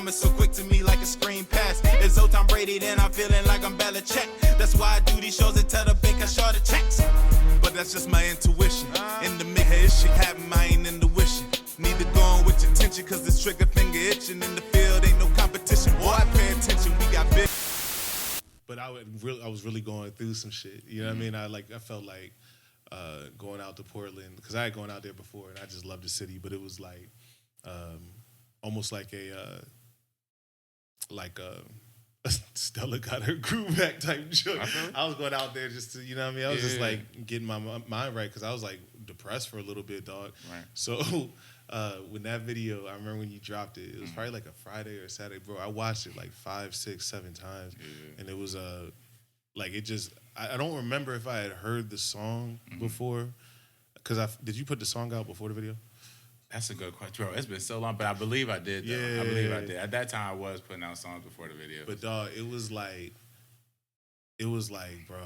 coming so quick to me like a screen pass. It's Tom Brady, then I'm feeling like I'm Belichick. That's why I do these shows and tell the bank I short the checks. But that's just my intuition. In the mid head shit happen, I ain't into wishing. Need to go on with your tension, cause this trigger finger itching. In the field ain't no competition. Boy, I pay attention, we got big. But I was really going through some shit. You know what I mean? I felt like going out to Portland, because I had gone out there before and I just loved the city, but it was like almost like a Stella got her groove back type joke. I was going out there just to, you know what I mean? I was just like getting my mind right, because I was like depressed for a little bit, dog. Right. So when that video, I remember when you dropped it, it was probably like a Friday or Saturday, bro. I watched it like 5, 6, 7 times, and it was like it just. I don't remember if I had heard the song before, because did you put the song out before the video? That's a good question, bro. It's been so long, but I believe I did. Though. Yeah, I believe I did. At that time, I was putting out songs before the video. But dog, it was like, bro,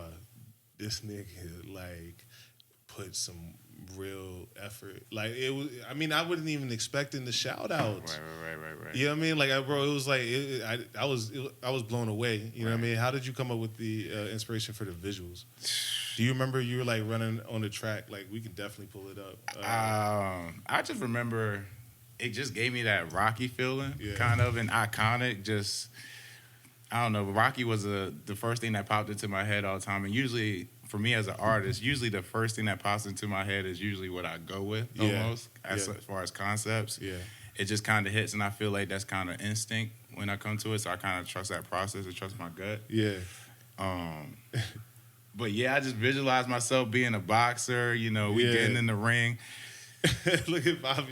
this nigga like put some real effort. Like it was. I mean, I wasn't even expecting the shout outs. Right. You know what I mean? Like, bro, it was like I was blown away. You know what I mean? How did you come up with the inspiration for the visuals? Do you remember you were like running on the track? Like, we can definitely pull it up. I just remember it just gave me that Rocky feeling, kind of, and iconic. Just, I don't know. Rocky was the first thing that popped into my head all the time. And usually, for me as an artist, usually the first thing that pops into my head is usually what I go with almost, as far as concepts. Yeah. It just kind of hits, and I feel like that's kind of instinct when I come to it. So I kind of trust that process and trust my gut. Yeah. But yeah, I just visualize myself being a boxer. You know, we getting in the ring. Look at Bobby.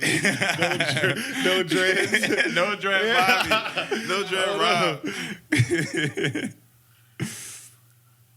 No dreads. No dread Bobby. No dread Rob.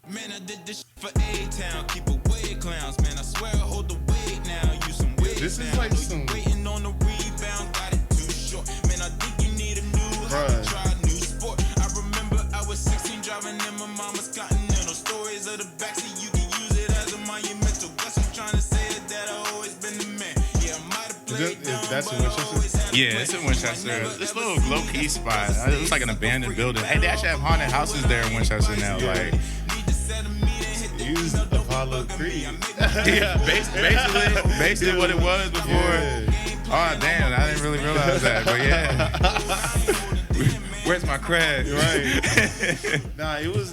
Man, I did this for A-Town. Keep away clowns. Man, I swear I hold the weight now. You some weight. This is like some. Waiting on the rebound. Got it too short. Man, I think you need a new hobby. Try a new sport. I remember I was 16 driving in my mama's Continental. Stories of the backseat, you can use it as a monumental. Guess I'm trying to say it that I always been the man. Yeah, I might have played dumb, that's in but Winchester? Yeah, it's in Winchester. This little low-key spot. It looks like an abandoned building. Hey, they actually have haunted houses there in Winchester now. Like, use Apollo Creed. Yeah, basically what it was before. Yeah. Oh, damn, I didn't really realize that, but yeah. Where's my cred? Right. Nah, it was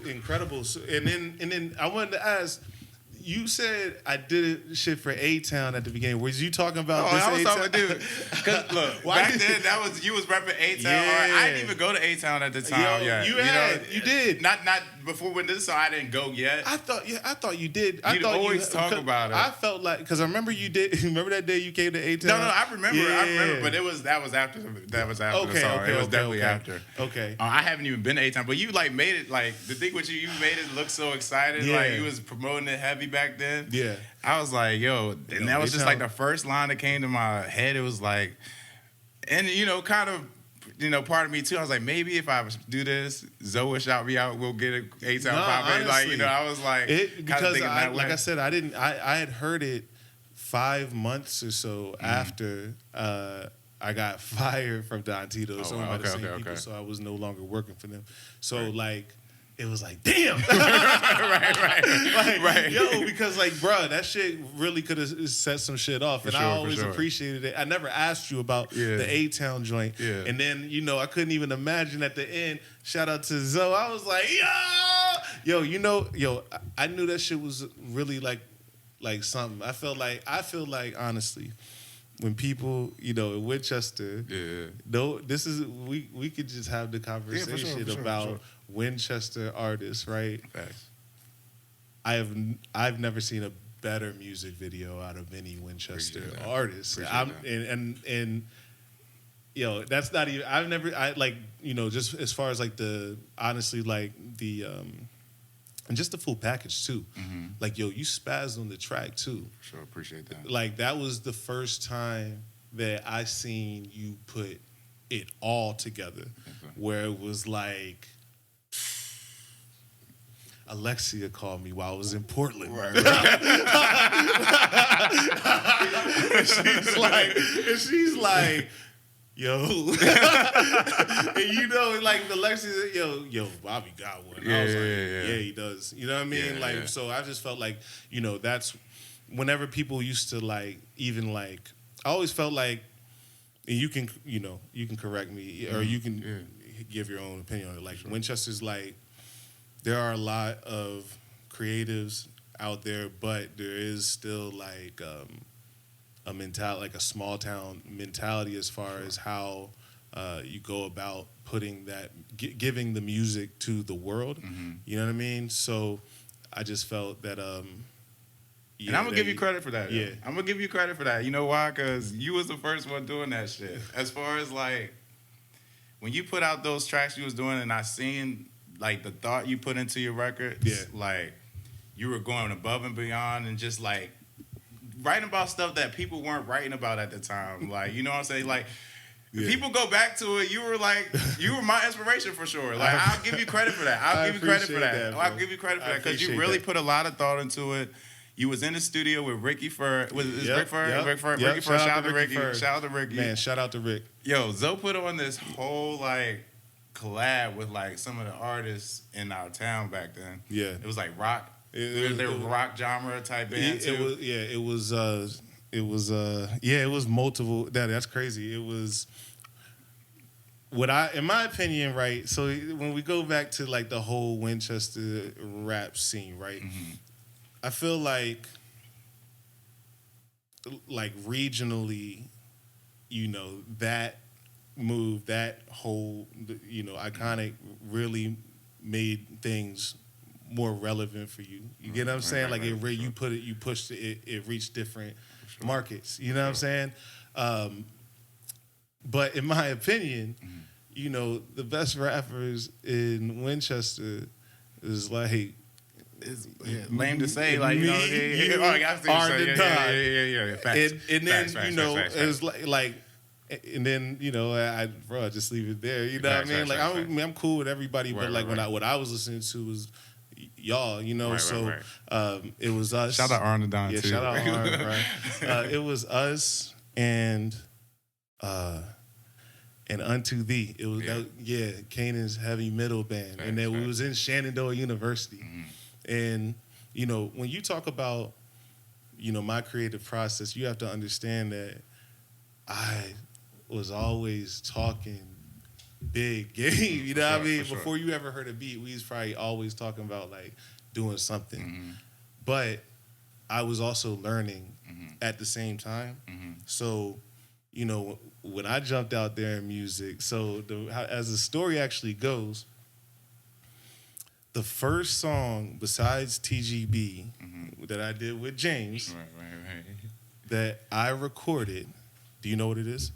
incredible. So, and then I wanted to ask, you said I did shit for A-Town at the beginning. Was you talking about this I was A-Town? talking, dude. Because look, back then you was repping A-Town. Yeah. I didn't even go to A-Town at the time. You did. Not before when this, so I didn't go yet. I thought you did. I thought always talk about it. I felt like, because I remember you did. Remember that day you came to A-Town? No, I remember, but that was after the song. Okay, it was definitely after. Okay. I haven't even been to A-Town, but you like made it like the thing with you made it look so excited. Yeah. Like you was promoting it heavy back then. Yeah. I was like, yo, and that was just like the first line that came to my head. It was like, and kind of, part of me too. I was like, maybe if I do this, Zoe will shout me out. We'll get an A-Town pop. Like, I was like, because I said, I had heard it 5 months or so after I got fired from Don Tito's. So I was no longer working for them. So it was like, damn. right. Yo, because bro, that shit really could have set some shit off. I always appreciated it. I never asked you about the A-Town joint. Yeah. And then, I couldn't even imagine at the end, shout out to Zoe. I was like, I knew that shit was really like something. I feel like honestly, when people, in Winchester, this is we could just have the conversation about Winchester artists, right? Facts. I've never seen a better music video out of any Winchester artist. And that's not even just as far as the honestly the and just the full package too. Mm-hmm. You spazzed on the track too. Sure, appreciate that. That was the first time that I seen you put it all together, where it was like, Alexia called me while I was in Portland. Right. she's like, yo. And you know, like the Lexus, yo, Bobby got one. I was like, yeah, he does. You know what I mean? So I just felt like, you know, that's whenever people used to like, even like, I always felt like, and you can correct me or you can give your own opinion on it. Like Winchester's like, there are a lot of creatives out there, but there is still like a mentality, like a small town mentality as far as how you go about putting that, giving the music to the world. You know what I mean? So I just felt that. And I'm gonna give you credit for that. Yeah, I'm gonna give you credit for that. You know why? Because you was the first one doing that shit. As far as like when you put out those tracks you was doing, and I seen like the thought you put into your records, like you were going above and beyond, and just like writing about stuff that people weren't writing about at the time. Like, you know what I'm saying? Like, if people go back to it, you were my inspiration for sure. Like, I'll give you credit for that. I'll give you credit for that. I'll give you credit for that because you really put a lot of thought into it. You was in the studio with Ricky Fur. Rick Fur? Rick Fur. Shout out to Ricky. Shout out to Ricky. Man, shout out to Rick. Yo, Zoe put on this whole like collab with like some of the artists in our town back then. Yeah. It was like rock. They were rock genre type band too. It was multiple. That's crazy. It was in my opinion, right? So when we go back to like the whole Winchester rap scene, right? I feel like regionally, you know, that move, that whole, you know, iconic really made things more relevant for you. You get what I'm saying? Like you pushed it, it reached different markets. You know what I'm saying? But in my opinion, you know, the best rappers in Winchester is like, it's lame to say, like, you know, are the time. Yeah. Facts. And then, you know, it was like, and then, you know, I just leave it there. You know what I mean? Like, I'm cool with everybody, but like what I was listening to was y'all, you know. It was us. Shout out Arn and Don too. Shout out Arn, right? It was us and Unto Thee. It was Kanan's heavy metal band, and then we was in Shenandoah University. And, you know, when you talk about, you know, my creative process, you have to understand that I was always talking big game, you know what I mean? Before you ever heard a beat, we was probably always talking about, like, doing something. But I was also learning at the same time. So, you know, when I jumped out there in music, so as the story actually goes, the first song besides TGB that I did with James that I recorded, do you know what it is?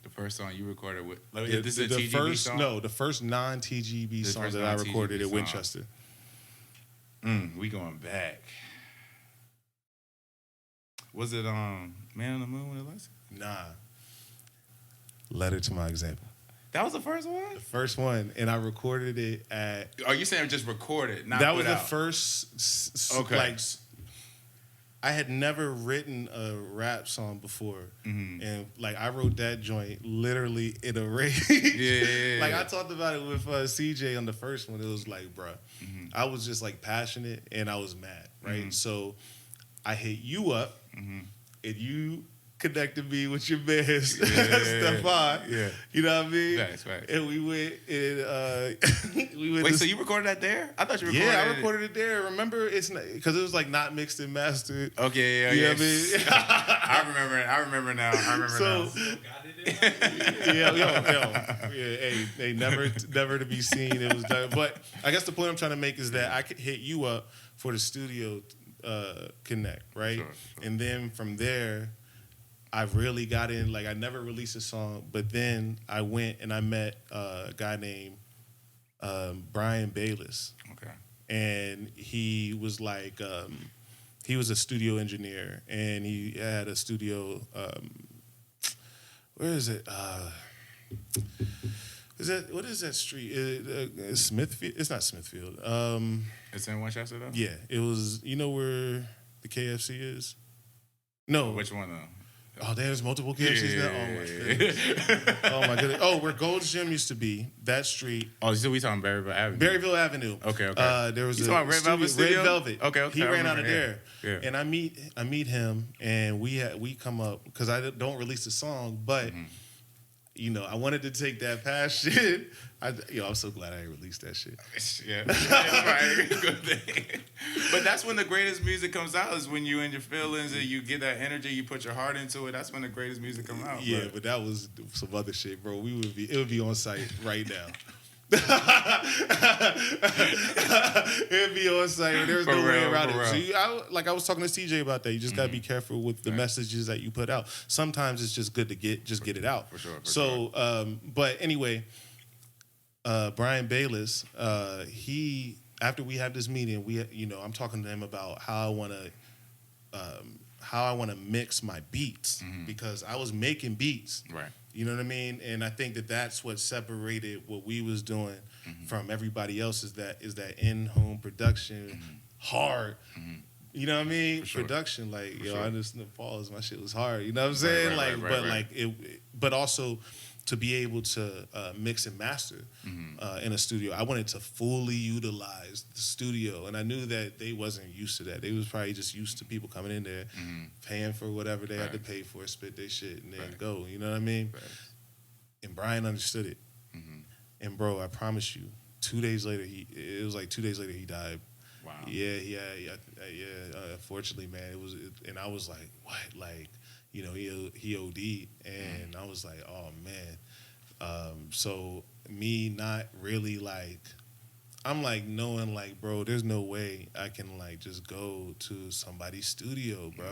The first song you recorded with, this is a TGB first song? No, the first non-TGB song that I recorded at Winchester. We going back. Was it Man on the Moon with Alexa? Nah. Letter to My Example. That was the first one? The first one, and I recorded it at... Are you saying just recorded, not that put was out? The first... Okay. Like, I had never written a rap song before, and like I wrote that joint literally in a rage. Like I talked about it with CJ on the first one. It was like, bruh, I was just like passionate and I was mad, right? So I hit you up, and you connected me with your man, Stefan. You know what I mean? Right. And we went and Wait, so you recorded that there? I thought you recorded it. Yeah, I recorded it there. Remember, it's because it was like not mixed and mastered. Okay, you know what I mean? I remember now. Hey, never to be seen. It was done. But I guess the point I'm trying to make is that I could hit you up for the studio connect, right? Sure. And then from there, I really got in. Like, I never released a song, but then I went and I met a guy named Brian Bayless. Okay. And he was like, he was a studio engineer, and he had a studio. Where is it? What is that street? It's Smithfield. It's not Smithfield. It's in Winchester though. Yeah, it was. You know where the KFC is? No. Which one though? Oh, there's multiple KFCs now. Oh my goodness. Oh my goodness. Oh, where Gold's Gym used to be, that street. Oh, so we talking Berryville Avenue? Berryville Avenue. Okay. There was you a talking Red Velvet studio? Red Velvet. Okay. He ran out of there. Yeah. And I meet him, and we come up because I don't release the song, but you know, I wanted to take that past shit. I'm so glad I released that shit. Yeah, right. Good thing. But that's when the greatest music comes out, is when you in your feelings and you get that energy, you put your heart into it. That's when the greatest music comes out. Yeah, but that was some other shit, bro. It would be on site right now. It'd be on site. There's no way around it. So I was talking to CJ about that. You just gotta be careful with the messages that you put out. Sometimes it's just good to get it out. For sure. But anyway, Brian Bayless, he, after we have this meeting, I'm talking to him about how I want to mix my beats, because I was making beats. Right. You know what I mean? And I think that's what separated what we was doing from everybody else, is that in-home production, hard. You know what I mean? For sure. Production, like, For yo, sure. I just pause. My shit was hard. You know what I'm saying? But also to be able to mix and master in a studio. I wanted to fully utilize the studio, and I knew that they wasn't used to that. They was probably just used to people coming in there, paying for whatever they had to pay for, spit their shit, and then go. You know what I mean? Right. And Brian understood it. And bro, I promise you, 2 days later, he died. Wow. Yeah. Unfortunately, man, and I was like, what? Like, you know, he OD'd, and I was like, oh man. So me not really like, I'm like knowing like, bro, there's no way I can like just go to somebody's studio, bro.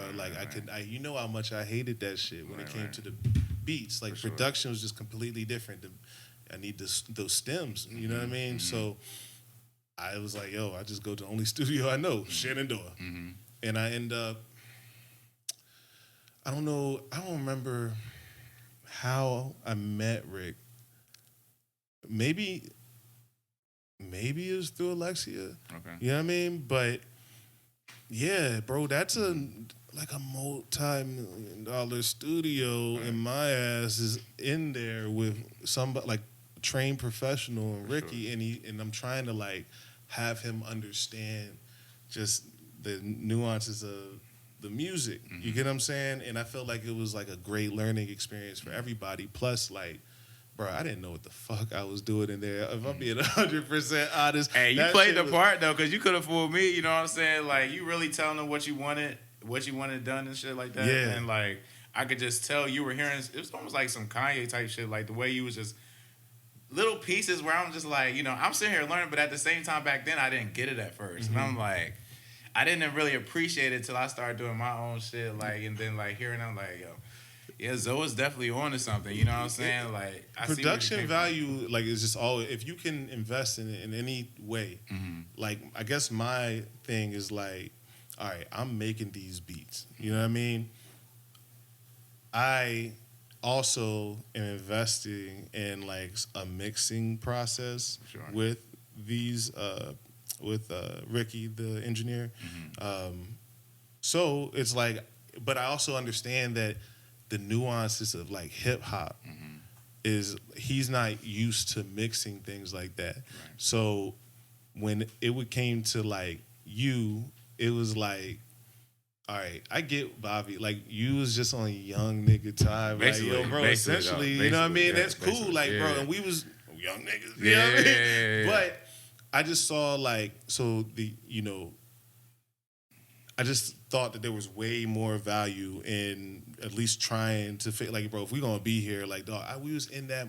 You know how much I hated that shit when it came to the beats. Like, production was just completely different. I need those stems, you know what I mean? So I was like, yo, I just go to the only studio I know, Shenandoah. And I end up, I don't remember how I met Rick. Maybe it was through Alexia. Okay. You know what I mean? But yeah, bro, that's like a multi-million-dollar studio, and my ass is in there with somebody like trained professional and Ricky, and I'm trying to like have him understand just the nuances of the music. You get what I'm saying? And I felt like it was like a great learning experience for everybody. Plus, like, bro, I didn't know what the fuck I was doing in there. If I'm being 100% honest. Hey, you played the part though, because you could have fooled me. You know what I'm saying? Like, you really telling them what you wanted done and shit like that. Yeah. And like, I could just tell you were hearing. It was almost like some Kanye type shit. Like the way you was just little pieces where I'm just like, you know, I'm sitting here learning, but at the same time back then I didn't get it at first, and I'm like, I didn't really appreciate it till I started doing my own shit. Like, and then like hearing, I'm like, yo. Yeah, Zoa's definitely on to something. You know what I'm saying? Like, I production value, like, is just all. If you can invest in it in any way, like, I guess my thing is like, all right, I'm making these beats. You know what I mean? I also am investing in like a mixing process with these, with Ricky, the engineer. So it's like, but I also understand that the nuances of like hip hop is he's not used to mixing things like that. Right. So when it came to like you, it was like, all right, I get Bobby. Like, you was just on young nigga time. Basically, like, yo, bro, essentially, you know what I mean? Yeah, that's cool. Like, bro, and we was young niggas. You know what I mean? Yeah. But I just saw like, so the, you know, I just thought that there was way more value in at least trying to fit, like, bro, if we gonna be here, like, dog, we was in that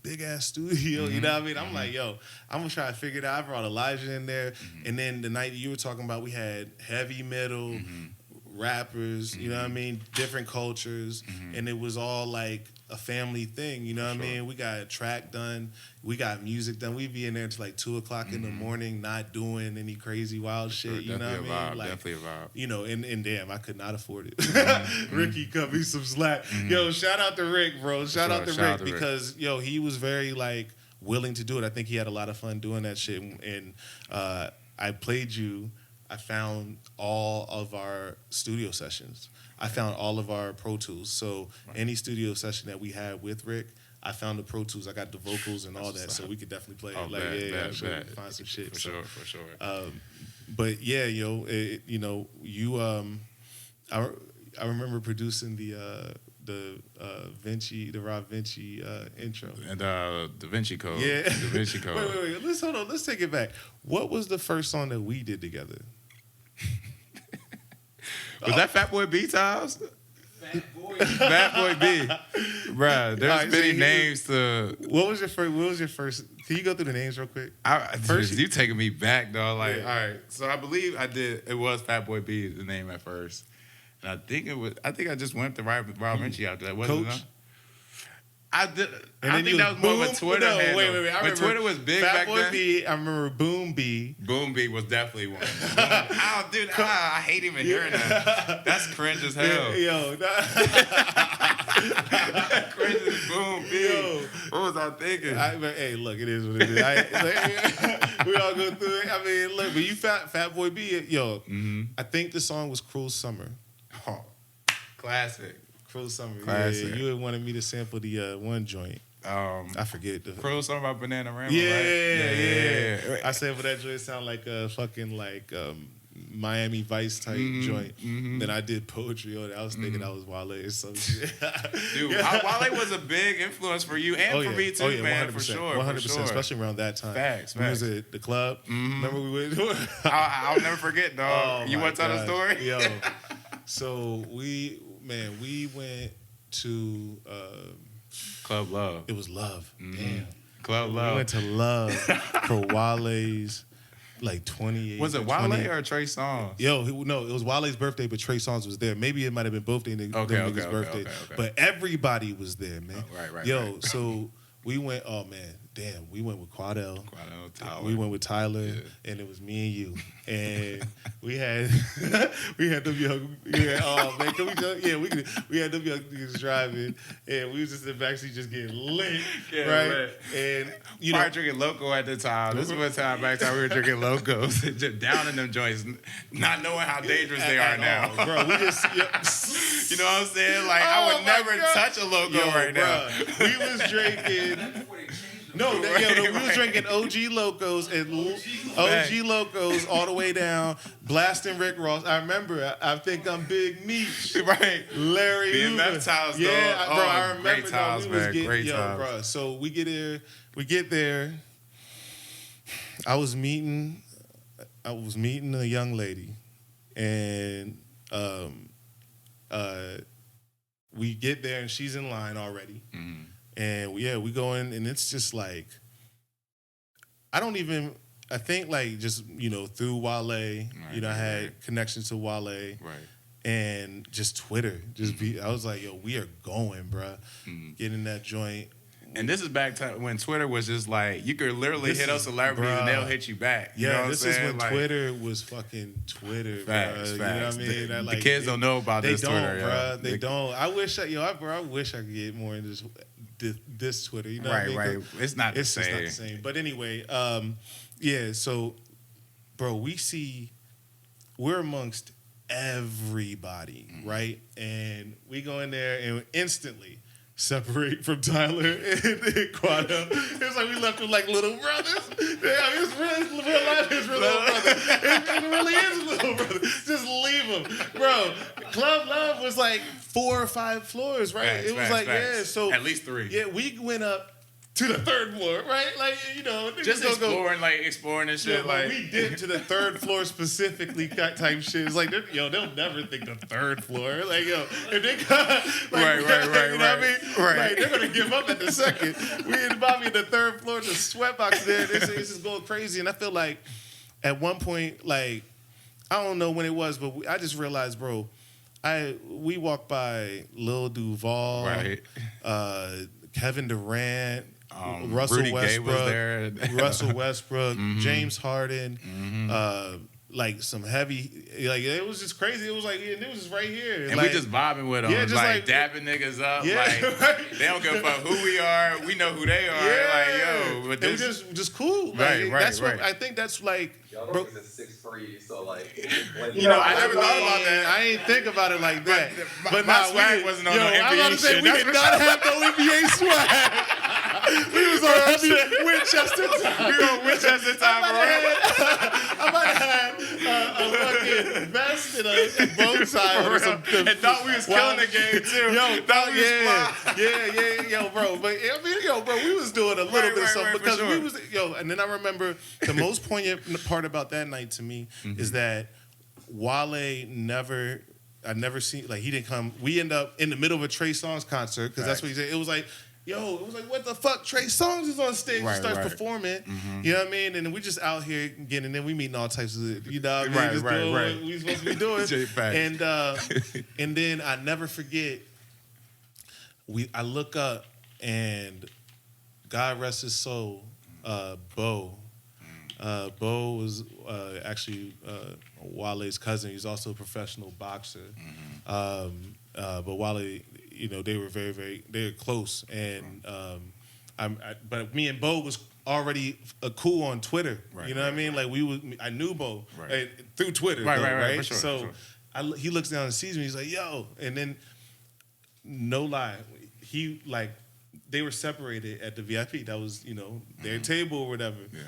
big ass studio, you know what I mean? I'm like, yo, I'm gonna try to figure it out. I brought Elijah in there, and then the night you were talking about, we had heavy metal rappers, you know what I mean, different cultures, and it was all like a family thing, you know what I mean? We got a track done, we got music done. We'd be in there till like 2:00 in the morning, not doing any crazy wild shit, you know what I mean? Like, definitely a vibe. You know, and damn, I could not afford it. Ricky cut me some slack. Yo, shout out to Rick, bro. Shout out to Rick, because yo, he was very like willing to do it. I think he had a lot of fun doing that shit, and I played you. I found all of our studio sessions. I found all of our Pro Tools. So any studio session that we had with Rick, I found the Pro Tools. I got the vocals and all that, so we could definitely play. Oh, find some shit. For sure. But yeah, I remember producing the Rob Vinci intro and the Vinci Code. Yeah, the Vinci Code. Wait. Let's take it back. What was the first song that we did together? Was that Fat Boy B times? Fat Boy. Fat Boy B, bruh. There's Right, many so names to. What was your first? Can you go through the names real quick? First, you taking me back, dog. Like, Yeah. all right. So I believe I did. It was Fat Boy B, the name at first, and I think I just went to Rob Vinci after that. Wasn't Coach? it? I did. And I then think that was more of a Twitter handle. Wait. I When remember Twitter was big Fat back Boy then. B. I remember Boom B. Boom B was definitely one. I hate even hearing that. That's cringe as hell. Yo, Cringe as Boom B. Yo. What was I thinking? Hey, look, it is what it is. We all go through it. I mean, look, but you Fat Boy B. Yo, I think the song was "Cruel Summer." Oh, classic. Cruel Summer. Classic. Yeah, you had wanted me to sample the one joint. I forget the. Cruel Summer by Banana Rama, Yeah. right? I sampled that joint. Sound like a fucking Miami Vice type joint. Then I did poetry on it. I was thinking I was Wale or some shit. Dude, Wale was a big influence for you and for me too, man, 100%, for sure. 100%, especially around that time. Facts. We was at the club. Remember we went? I'll never forget, dog. Oh, You want to tell the story? Yo. So we went to Club Love. it was Love. Damn. Club We Love. went to Love for Wale's 28. Was it Wale or Trey Songz? Yo, no, it was Wale's birthday, but Trey Songz was there. Maybe it might have been both their niggas' birthday. Okay. But everybody was there, man. Right. Yo, so we went, oh man, damn, we went with Quadell. Tyler. We went with Tyler, and it was me and you. And we had them young, oh man, can we go? Yeah, we had them young niggas driving, and we was just in the backseat just getting lit, right? Lit. And You know, drinking Loco at the time. This was one time we were drinking Locos, just down in them joints, not knowing how dangerous they are now. Bro, we just, You know what I'm saying? Like, I would never touch a Loco right now. We was drinking. We was drinking OG Locos and OG Locos all the way down, blasting Rick Ross. I remember, I think I'm Big Meech. Right. Larry BMF Hoover. times, Yeah, though. bro, Oh, I remember. great times, we was man. getting, Great times. bro. So we get there. I was meeting a young lady, and we get there and she's in line already. Mm-hmm. And we go in, and it's just like, I think like just, through Wale, I had connections to Wale. Right. And just Twitter. I was like, yo, we are going, bruh. Get in that joint. And this is back to when Twitter was just like, you could literally hit up celebrities and they'll hit you back. You know what this I'm is saying? when Twitter was fucking Twitter, Facts. You know what I mean? The kids don't know about this Twitter, bruh. They don't. I wish I could get more into this Twitter. You know what I mean? Right. It's not the same. It's not the same. But anyway, so, bro, we're amongst everybody, right? And we go in there and instantly separate from Tyler and Quadell. It's like we left them like little brothers. It's real life is real little brother. It really is little brother. Just leave them. Bro, Club Love was like 4 or 5 floors, right? It was facts. So at least 3. Yeah, we went up to the 3rd floor, right? Like, just exploring and shit. Yeah, we did to the 3rd floor specifically type shit. It's like, they'll never think the 3rd floor. Like, yo, if they got, right. You know what I mean? Right. Like, they're gonna give up at the 2nd. We in Bobby at the 3rd floor, the sweatbox there. It's just going crazy, and I feel like at one point, like, I don't know when it was, but I just realized, bro, we walked by Lil Duval, right? Kevin Durant. Russell Rudy Westbrook, Gay was there. Russell Westbrook, James Harden, like some heavy, like it was just crazy. It was like it was just right here, and like, we just vibing with them, just like dapping niggas up. Yeah, like they don't give a fuck who we are. We know who they are. Yeah. Like yo, but it was just cool. Like, that's what I think. That's like. Y'all know he's at 6'3", so like, you know, I never thought about that. I ain't think about it like that. But my swag wasn't on no NBA I was about to say, shit. we did not have no NBA swag. We was on heavy Winchester time. We were on Winchester time, bro. I might have had a fucking vest and a bow tie or something. And thought we was killing the game too. Yo, thought we was yo, bro. But I mean, bro, we was doing a little bit of something because we was, and then I remember the most poignant part about that night to me is that Wale I never seen, like, he didn't come. We end up in the middle of a Trey Songz concert because that's what he said. It was like, what the fuck? Trey Songz is on stage and starts performing. You know what I mean? And we just out here getting, and then we meeting all types of, you know what I mean? Doing what we supposed to be doing. And then I never forget, I look up and God rest his soul, Bo. Bo was actually Wale's cousin. He's also a professional boxer. But Wale, they were they were close. And but me and Bo was already cool on Twitter. You know what I mean? Like I knew Bo through Twitter. Right. For sure, so he looks down and sees me. He's like, "Yo," and then no lie, they were separated at the VIP. That was their table or whatever. Yeah.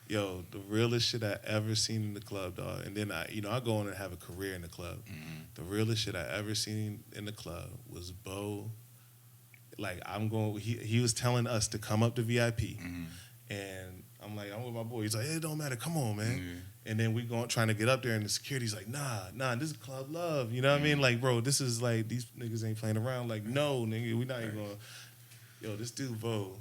Yo, the realest shit I ever seen in the club, dog. And then I go on and have a career in the club. The realest shit I ever seen in the club was Bo. Like, he was telling us to come up to VIP. And I'm like, I'm with my boy. He's like, hey, it don't matter. Come on, man. And then we trying to get up there, and the security's like, nah, this is Club Love. You know what I mean? Like, bro, this is like, these niggas ain't playing around. Like, no, nigga, we not even going to. Yo, this dude, Bo,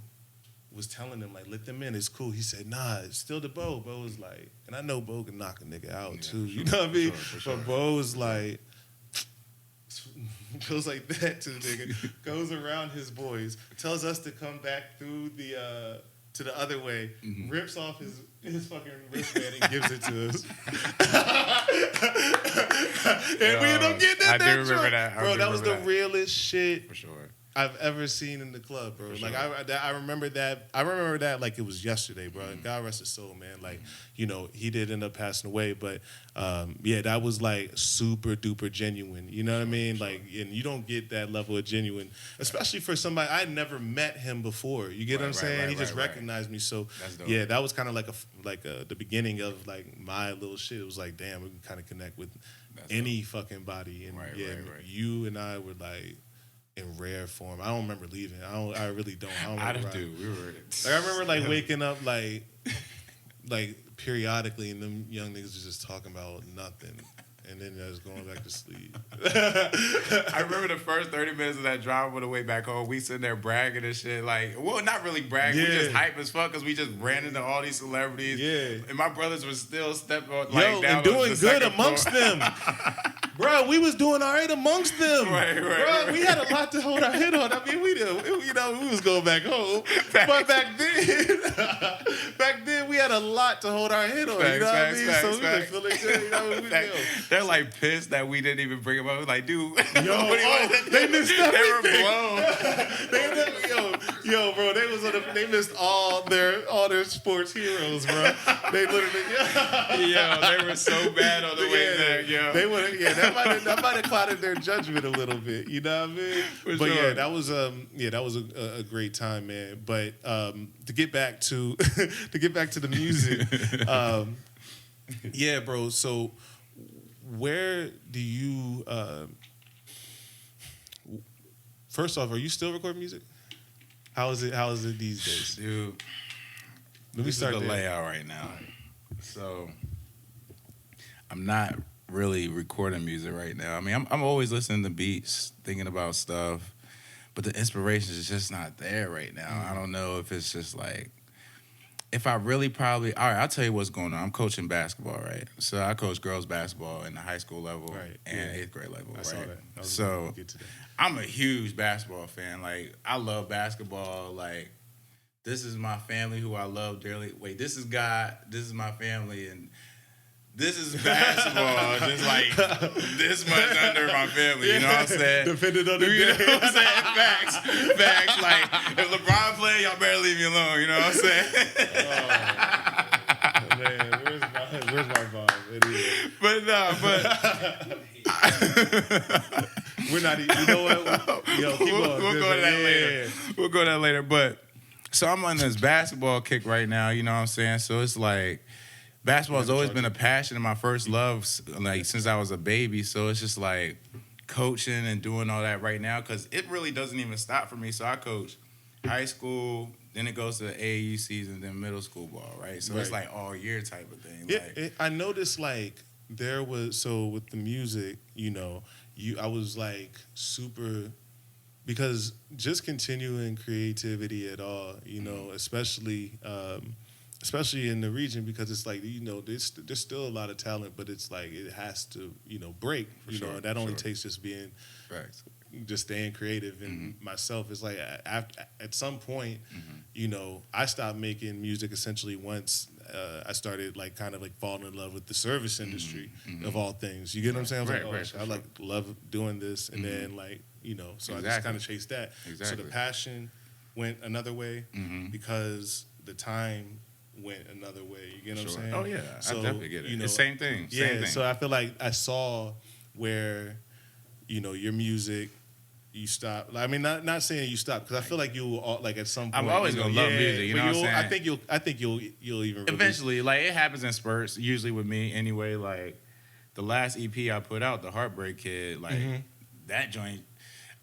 was telling them, like, let them in, it's cool. He said, nah, it's still the Bo. Bo was like, and I know Bo can knock a nigga out too, you know what I mean? But Bo was like, goes like that to the nigga, goes around his boys, tells us to come back through the to the other way, rips off his fucking wristband and gives it to us. And we end up getting that. I do remember that. Bro, that was the realest shit. For sure. I've ever seen in the club, bro. Like I remember that. I remember that like it was yesterday, bro. And God rest his soul, man. Like he did end up passing away, but that was like super duper genuine. You know what I mean? Like, and you don't get that level of genuine, especially for somebody I never met him before. You get what I'm saying? He just recognized me. So yeah, that was kind of like the beginning of like my little shit. It was like, damn, we can kind of connect with any fucking body, and you and I were like. In rare form. I don't remember leaving. I really don't. I do. We were. Like, I remember like waking up like periodically, and them young niggas was just talking about nothing, and then I was going back to sleep. I remember the first 30 minutes of that drive on the way back home. We sitting there bragging and shit. Like, well, not really bragging. We just hype as fuck because we just ran into all these celebrities. Yeah. And my brothers were still stepping down and doing good amongst them. Bro, we was doing all right amongst them. Bro, we had a lot to hold our head on. I mean, we was going back home. But back then, we had a lot to hold our head on. You know what I mean? So we were feeling good. You know what we do. They're like pissed that we didn't even bring them up. Like, dude, they missed everything. They were blown. Bro, they missed all their sports heroes, bro. They literally, they were so bad on the way back, They would, that might have clouded their judgment a little bit. You know what I mean? But that was a great time, man. But to get back to the music, bro. So where do you? First off, are you still recording music? How is it these days, dude? Let me start the layout right now. So I'm not really recording music right now. I mean, I'm always listening to beats, thinking about stuff, but the inspiration is just not there right now. I don't know if it's just like, if I really all right, I'll tell you what's going on. I'm coaching basketball, right? So I coach girls basketball in the high school level and 8th grade level, right? Saw that. So I'm a huge basketball fan. Like, I love basketball. Like, this is my family who I love dearly. Wait, this is God. This is my family. And this is basketball, just like this much under my family. You know what I'm saying? Depending on the You know day. what I'm saying? Facts. Like if LeBron play, y'all better leave me alone. You know what I'm saying? Oh, man, where's my vibe? But We're not. You know what? Yo, keep on. We'll go to that later. We'll go to that later. But so I'm on this basketball kick right now. You know what I'm saying? So it's like basketball's always been a passion and my first love, like since I was a baby. So it's just like coaching and doing all that right now because it really doesn't even stop for me. So I coach high school, then it goes to the AAU season, then middle school ball, right? So it's like all year type of thing. I noticed like there was with the music, you know, I was like super because just continuing creativity at all, you know, especially in the region because it's like, you know, there's still a lot of talent, but it's like it has to, you know, break, know, and that only takes just being just staying creative and myself. It's like at some point, you know, I stopped making music essentially once I started like kind of like falling in love with the service industry of all things. You get what I'm saying? I was I love doing this, and then like, you know, so I just kind of chased that. So the passion went another way because the time went another way. You get what I'm saying? Oh yeah, so, I definitely get it. You know, it's same thing. Same thing. So I feel like I saw where, you know, your music. You stop. I mean, not saying you stop because I feel like you will like at some point. I'm always gonna love music. You know what I'm saying? I think you'll even eventually. Like it happens in spurts. Usually with me anyway. Like the last EP I put out, the Heartbreak Kid. Like that joint.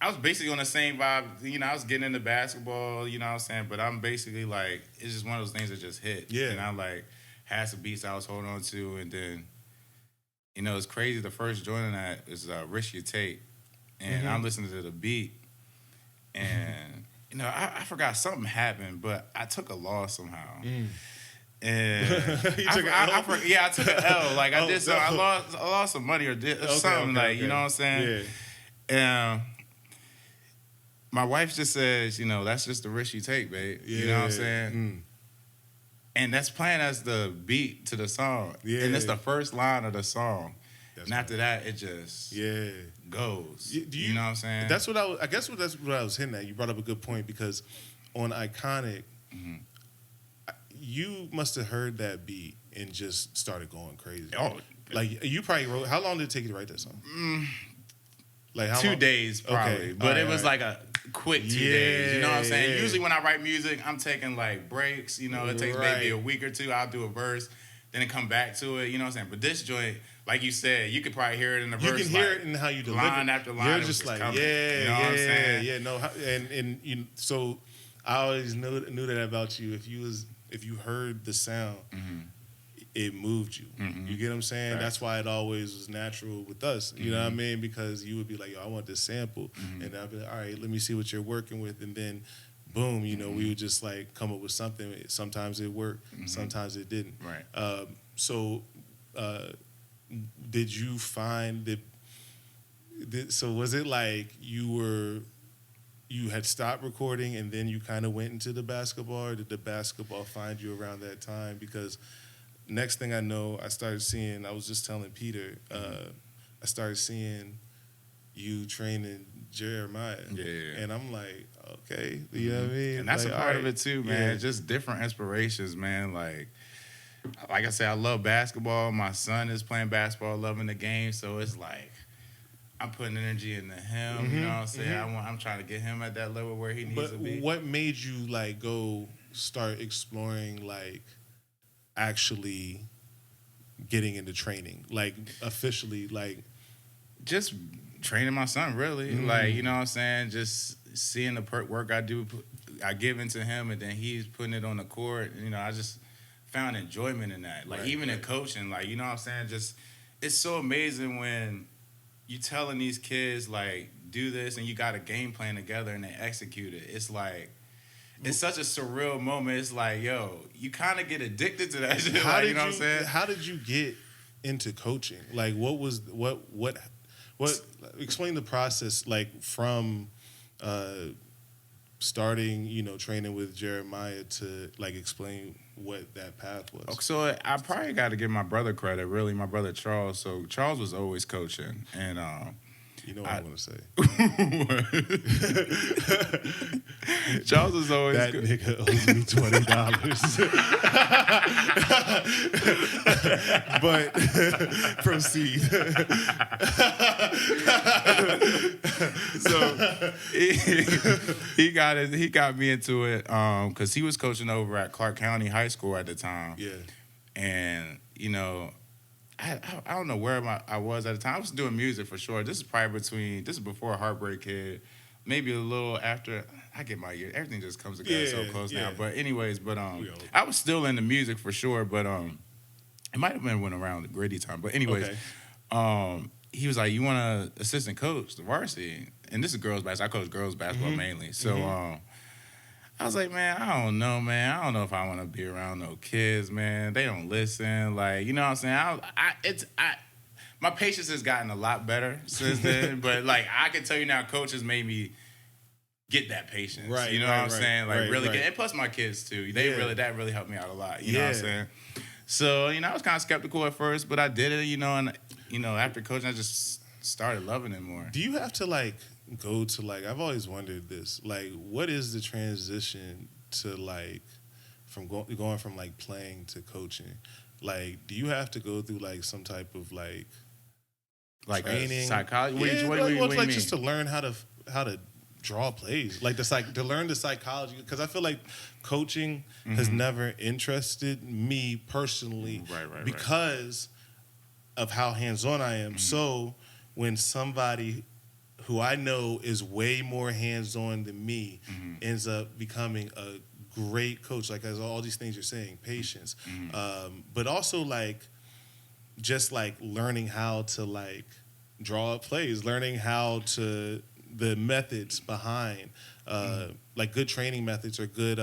I was basically on the same vibe. You know, I was getting into basketball. You know what I'm saying? But I'm basically like it's just one of those things that just hit. Yeah. And I like had some beats I was holding on to, and then you know it's crazy. The first joint in that is Risk Your Take. And I'm listening to the beat, and you know, I forgot something happened, but I took a loss somehow. And I took an L. Like I did something. I lost some money or did something. You know what I'm saying? Yeah. And my wife just says, you know, that's just the risk you take, babe. Yeah. You know what I'm saying? And that's playing as the beat to the song. Yeah. And it's the first line of the song. And after that, it just goes. You know what I'm saying? That's what I guess that's what I was hitting at. You brought up a good point because on Iconic, you must have heard that beat and just started going crazy. Oh, like you probably wrote. How long did it take you to write that song? Like how 2 long? Days probably, okay. But it was like a quick 2 days. You know what I'm saying? Usually when I write music, I'm taking like breaks. You know, it takes maybe a week or two. I'll do a verse, then come back to it. You know what I'm saying? But this joint. Like you said, you could probably hear it in the verse. You can hear it in how you deliver. Line after line. You're just like, coming. You know what I'm saying? Yeah, no, and you. So I always knew that about you. If you heard the sound, it moved you. You get what I'm saying? Right. That's why it always was natural with us. You know what I mean? Because you would be like, yo, I want this sample, and I'd be like, all right, let me see what you're working with, and then. Boom, you know, we would just like come up with something. Sometimes it worked, sometimes it didn't. Right. Did you find that? So was it like you had stopped recording and then you kind of went into the basketball, or did the basketball find you around that time? Because next thing I know, I started seeing. I was just telling Peter, I started seeing you training Jeremiah. Yeah. And I'm like, okay, you know what I mean? And that's like, a part of it too, man. Yeah. Just different inspirations, man. Like I said, I love basketball. My son is playing basketball, loving the game. So it's like I'm putting energy into him. You know what I'm saying? I'm trying to get him at that level where he needs to be. What made you like go start exploring like actually getting into training, like officially, like just training my son, really. Like, you know what I'm saying? Just seeing the work I do, I give into him, and then he's putting it on the court. You know, I just found enjoyment in that. Like, even in coaching, like, you know what I'm saying? Just, it's so amazing when you telling these kids, like, do this, and you got a game plan together, and they execute it. It's like, it's such a surreal moment. It's like, yo, you kind of get addicted to that shit. Like, you know what I'm saying? How did you get into coaching? Like, what explain the process, like, from starting, training with Jeremiah to like explain what that path was? So I probably got to give my brother credit, really, my brother Charles. So Charles was always coaching, and you know what I'm gonna say. Charles was always that nigga owes me $20. But proceed. So he got me into it because he was coaching over at Clark County High School at the time. Yeah. And I don't know where I was at the time. I was doing music for sure. This is before Heartbreak Kid, maybe a little after. I get my year. Everything just comes together so close now. But anyways, I was still into music for sure. But it might have been when around the Gritty time. But anyways, he was like, "You want to assistant coach the varsity?" And this is girls basketball. I coach girls basketball mainly. So I was like, man, I don't know, man. I don't know if I want to be around no kids, man. They don't listen. Like, you know what I'm saying? My patience has gotten a lot better since then. But like, I can tell you now, coaches made me get that patience. Right. You know what I'm saying? Like, really get. And plus my kids too. That really helped me out a lot. You know what I'm saying? So, I was kind of skeptical at first, but I did it. And after coaching, I just started loving it more. Do you have to like go to like, I've always wondered this, like what is the transition to like from going from like playing to coaching? Like, do you have to go through like some type of like training, psychology? What do you mean? Just to learn how to draw plays, like to learn the psychology, because I feel like coaching has never interested me personally, because of how hands-on I am. So when somebody who I know is way more hands-on than me ends up becoming a great coach, like as all these things you're saying, patience, but also like just like learning how to like draw up plays, learning how to the methods behind like good training methods or good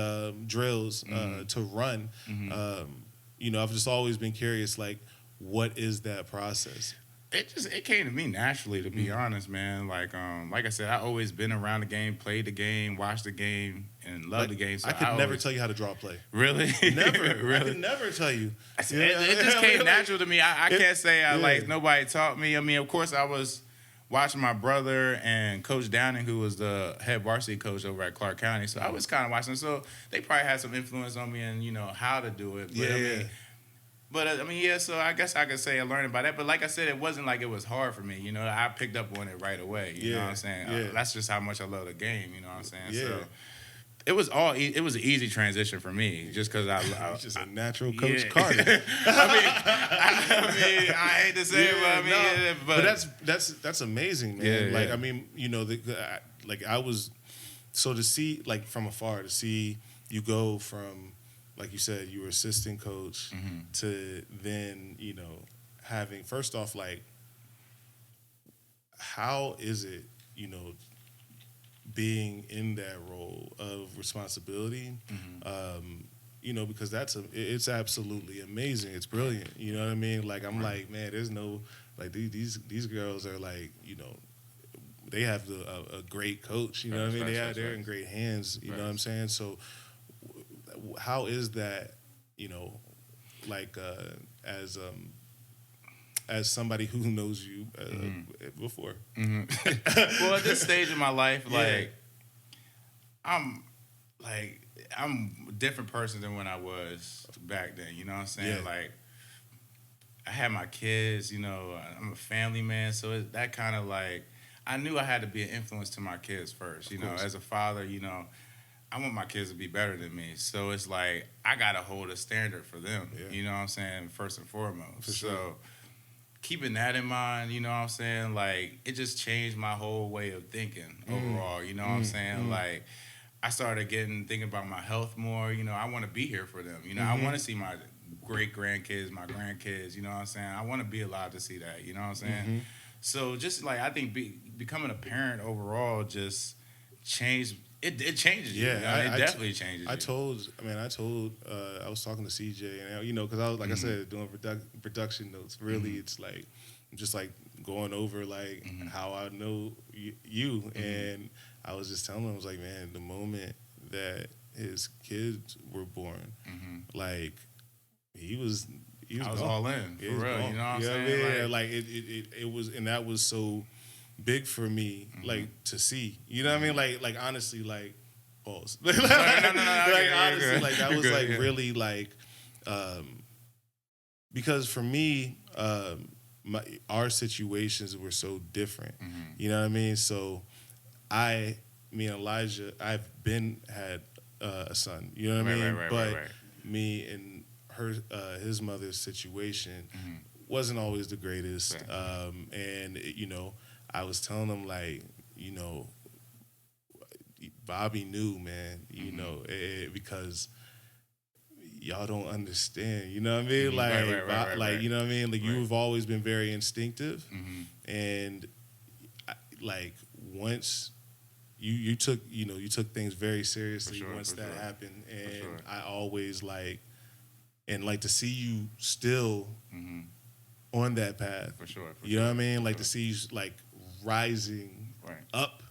drills to run. I've just always been curious, like what is that process? It came to me naturally, to be honest, man. Like I said, I always been around the game, played the game, watched the game, and loved the game. So I could never tell you how to draw a play. Really? Never. Really? I could never tell you. It just came natural to me. I can't say nobody taught me. I mean, of course, I was watching my brother and Coach Downing, who was the head varsity coach over at Clark County. So I was kind of watching. So they probably had some influence on me and, how to do it. But so I guess I could say I learned about that. But like I said, it wasn't like it was hard for me. I picked up on it right away. You know what I'm saying? That's just how much I love the game. You know what I'm saying? Yeah. So it was an easy transition for me, just because I just a natural Coach Carter. I hate to say it, but that's amazing, man. Like I was, so to see like from afar, to see you go from, like you said, you were assistant coach to then, having, first off, like, how is it, being in that role of responsibility? Because it's absolutely amazing. It's brilliant. You know what I mean? Like, I'm like, man, there's no, like, these girls are like, they have a great coach. You know what I mean? They're in great hands. You know what I'm saying? So, how is that, as somebody who knows you before? Well, at this stage in my life, I'm a different person than when I was back then. You know what I'm saying? Yeah. Like, I had my kids. I'm a family man, so that kind of like, I knew I had to be an influence to my kids first. As a father, I want my kids to be better than me. So it's like, I got to hold a standard for them. Yeah. You know what I'm saying? First and foremost. For sure. So keeping that in mind, you know what I'm saying? Like, it just changed my whole way of thinking overall. You know what I'm saying? Like, I started thinking about my health more. I want to be here for them. I want to see my great-grandkids, my grandkids. You know what I'm saying? I want to be allowed to see that. You know what I'm saying? So just like, I think becoming a parent overall just changed. It changes you. It definitely changes you. I was talking to CJ, and because I was, like I said, doing production notes. Really, it's like, I'm just like going over like how I know you, and I was just telling him, I was like, man, the moment that his kids were born, like I was gone. All in for real. Gone. You know what I'm saying? saying? Like it was, and that was so big for me, like to see. You know what I mean? Like honestly, like pause. No. Like honestly, like that was like really like, because for me, our situations were so different. You know what I mean? So me and Elijah, I've had a son. You know what I mean? But me and his mother's situation wasn't always the greatest. And you know, I was telling him like, you know, Bobby knew, man. You know, because y'all don't understand. You know what I mean? Like, you know what I mean? Like you've always been very instinctive, and like once. You took things very seriously once that happened, and I always like to see you still on that path. You know what I mean? Like to see you like rising up.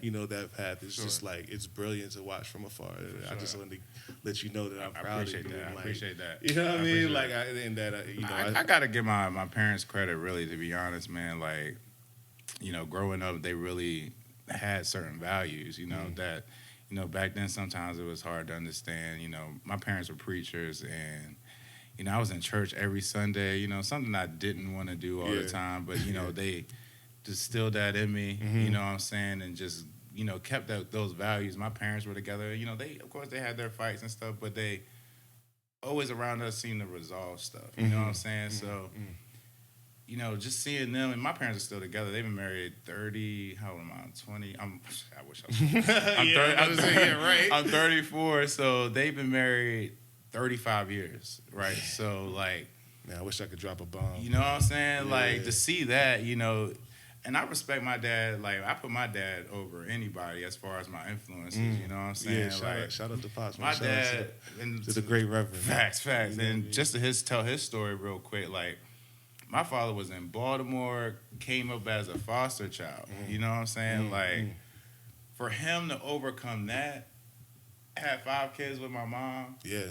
You know, that path is just like, it's brilliant to watch from afar. I just wanted to let you know that I'm proud of you. I appreciate that. You know what I mean? Like I gotta give my parents credit, really, to be honest, man. Like, you know, growing up, they really had certain values, you know, that, you know, back then sometimes it was hard to understand. You know, my parents were preachers, and, you know, I was in church every Sunday, you know, something I didn't want to do all the time, but, you know, they distilled that in me, you know what I'm saying, and just, you know, kept those values. My parents were together, you know, of course they had their fights and stuff, but they always around us seemed to resolve stuff, you know what I'm saying? So, you know, just seeing them, and my parents are still together. They've been married 30, how old am I? 20. I wish I was. I'm 34, so they've been married 35 years, right? So, like, man, I wish I could drop a bomb. You know what I'm saying? Like, to see that, you know, and I respect my dad. Like, I put my dad over anybody as far as my influences, you know what I'm saying? Yeah, shout out to Pops. My dad, to the great Reverend. Facts. And just to tell his story real quick, like, my father was in Baltimore, came up as a foster child. You know what I'm saying? Like, for him to overcome that, have 5 kids with my mom. Yeah.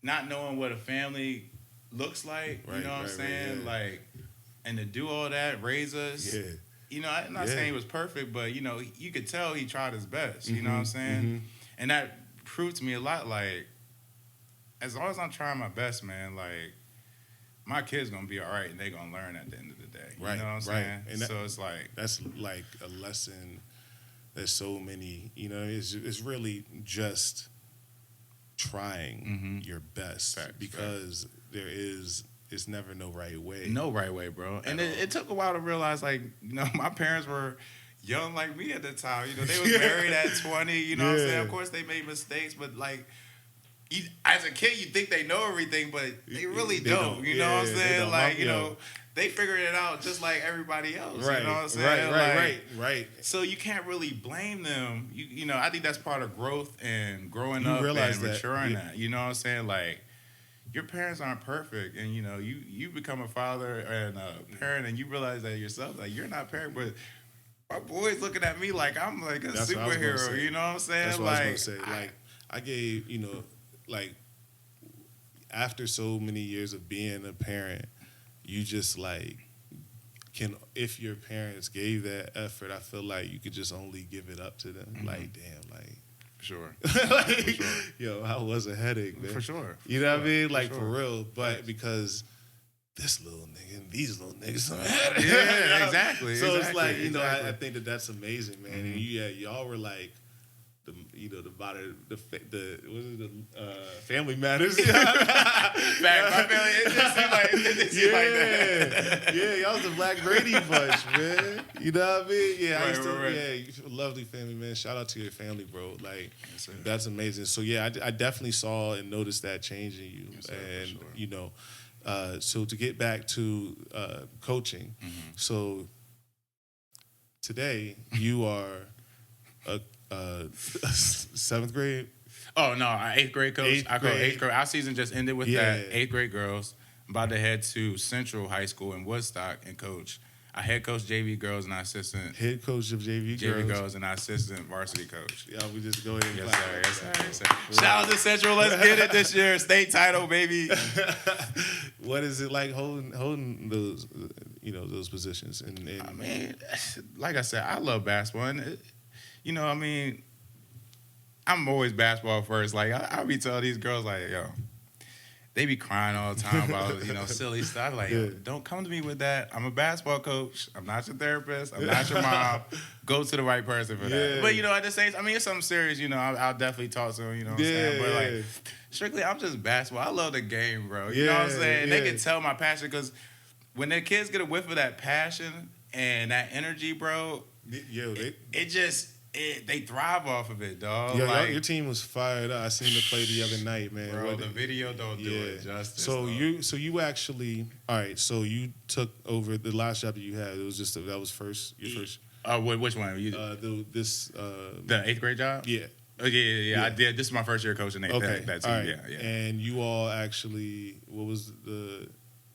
Not knowing what a family looks like. You know what I'm saying? Like, and to do all that, raise us. Yeah. You know, I'm not saying he was perfect, but, you know, you could tell he tried his best. You know what I'm saying? And that proved to me a lot, like, as long as I'm trying my best, man, like, my kid's gonna be all right, and they're gonna learn at the end of the day. You know what I'm saying? And so it's like, that's like a lesson. There's so many, you know, it's really just trying your best, because it's never no right way. No right way, bro. And it took a while to realize, like, you know, my parents were young like me at the time. You know, they was married at 20. You know what I'm saying? Of course, they made mistakes, but like, as a kid, you think they know everything, but they really don't. You know what I'm saying? Like, you know, they figured it out just like everybody else. Right. You know what I'm saying? Right. So you can't really blame them. You know, I think that's part of growth and growing up and maturing that. You know what I'm saying? Like, your parents aren't perfect, and, you know, you become a father and a parent, and you realize that yourself, like, you're not perfect, but my boy's looking at me like I'm like a superhero. You know what I'm saying? That's what I was going to say. Like, I gave, you know, like, after so many years of being a parent, you just, like, if your parents gave that effort, I feel like you could just only give it up to them. Like, damn, like. For sure. Yo, I was a headache, man. For sure. You know what I mean? Like, for real. But because this little nigga and these little niggas are headaches. Yeah, exactly. So it's like, you know, I think that's amazing, man. And y'all were like, Family Matters. My family, it just seemed like that. Yeah, y'all was the Black Brady bunch, man. You know what I mean? Yeah, lovely family, man. Shout out to your family, bro. Like, that's amazing. So yeah, I definitely saw and noticed that change in you, and you know, so to get back to coaching, so today you are a 7th grade. Oh no, 8th grade coach. I go 8th grade. Our season just ended with that. 8th grade girls. I'm about to head to Central High School in Woodstock and coach I head coach JV girls and I assistant. Head coach of JV girls and I assistant varsity coach. Yeah, we just go ahead and yes, sir. Yes, sir. Shout out to Central. Let's get it this year. State title, baby. What is it like holding those, those positions? And I mean, like I said, I love basketball. And I mean, I'm always basketball first. Like I'll be telling these girls, like, yo. They be crying all the time about, silly stuff. Like, don't come to me with that. I'm a basketball coach. I'm not your therapist. I'm not your mom. Go to the right person for that. But, at the same time, I mean, it's something serious, I'll definitely talk to them, what I'm saying? But, like, strictly, I'm just basketball. I love the game, bro. You know what I'm saying? They can tell my passion because when their kids get a whiff of that passion and that energy, bro, they thrive off of it, dog. Yo, like, your team was fired up. I seen the play the other night, man. Bro, the video don't do it justice. So you actually, all right. So you took over the last job that you had. It was just that was your first. Which one? The 8th grade job. Yeah. Oh yeah. I did. This is my first year coaching that team. All right. Yeah. And you all actually, what was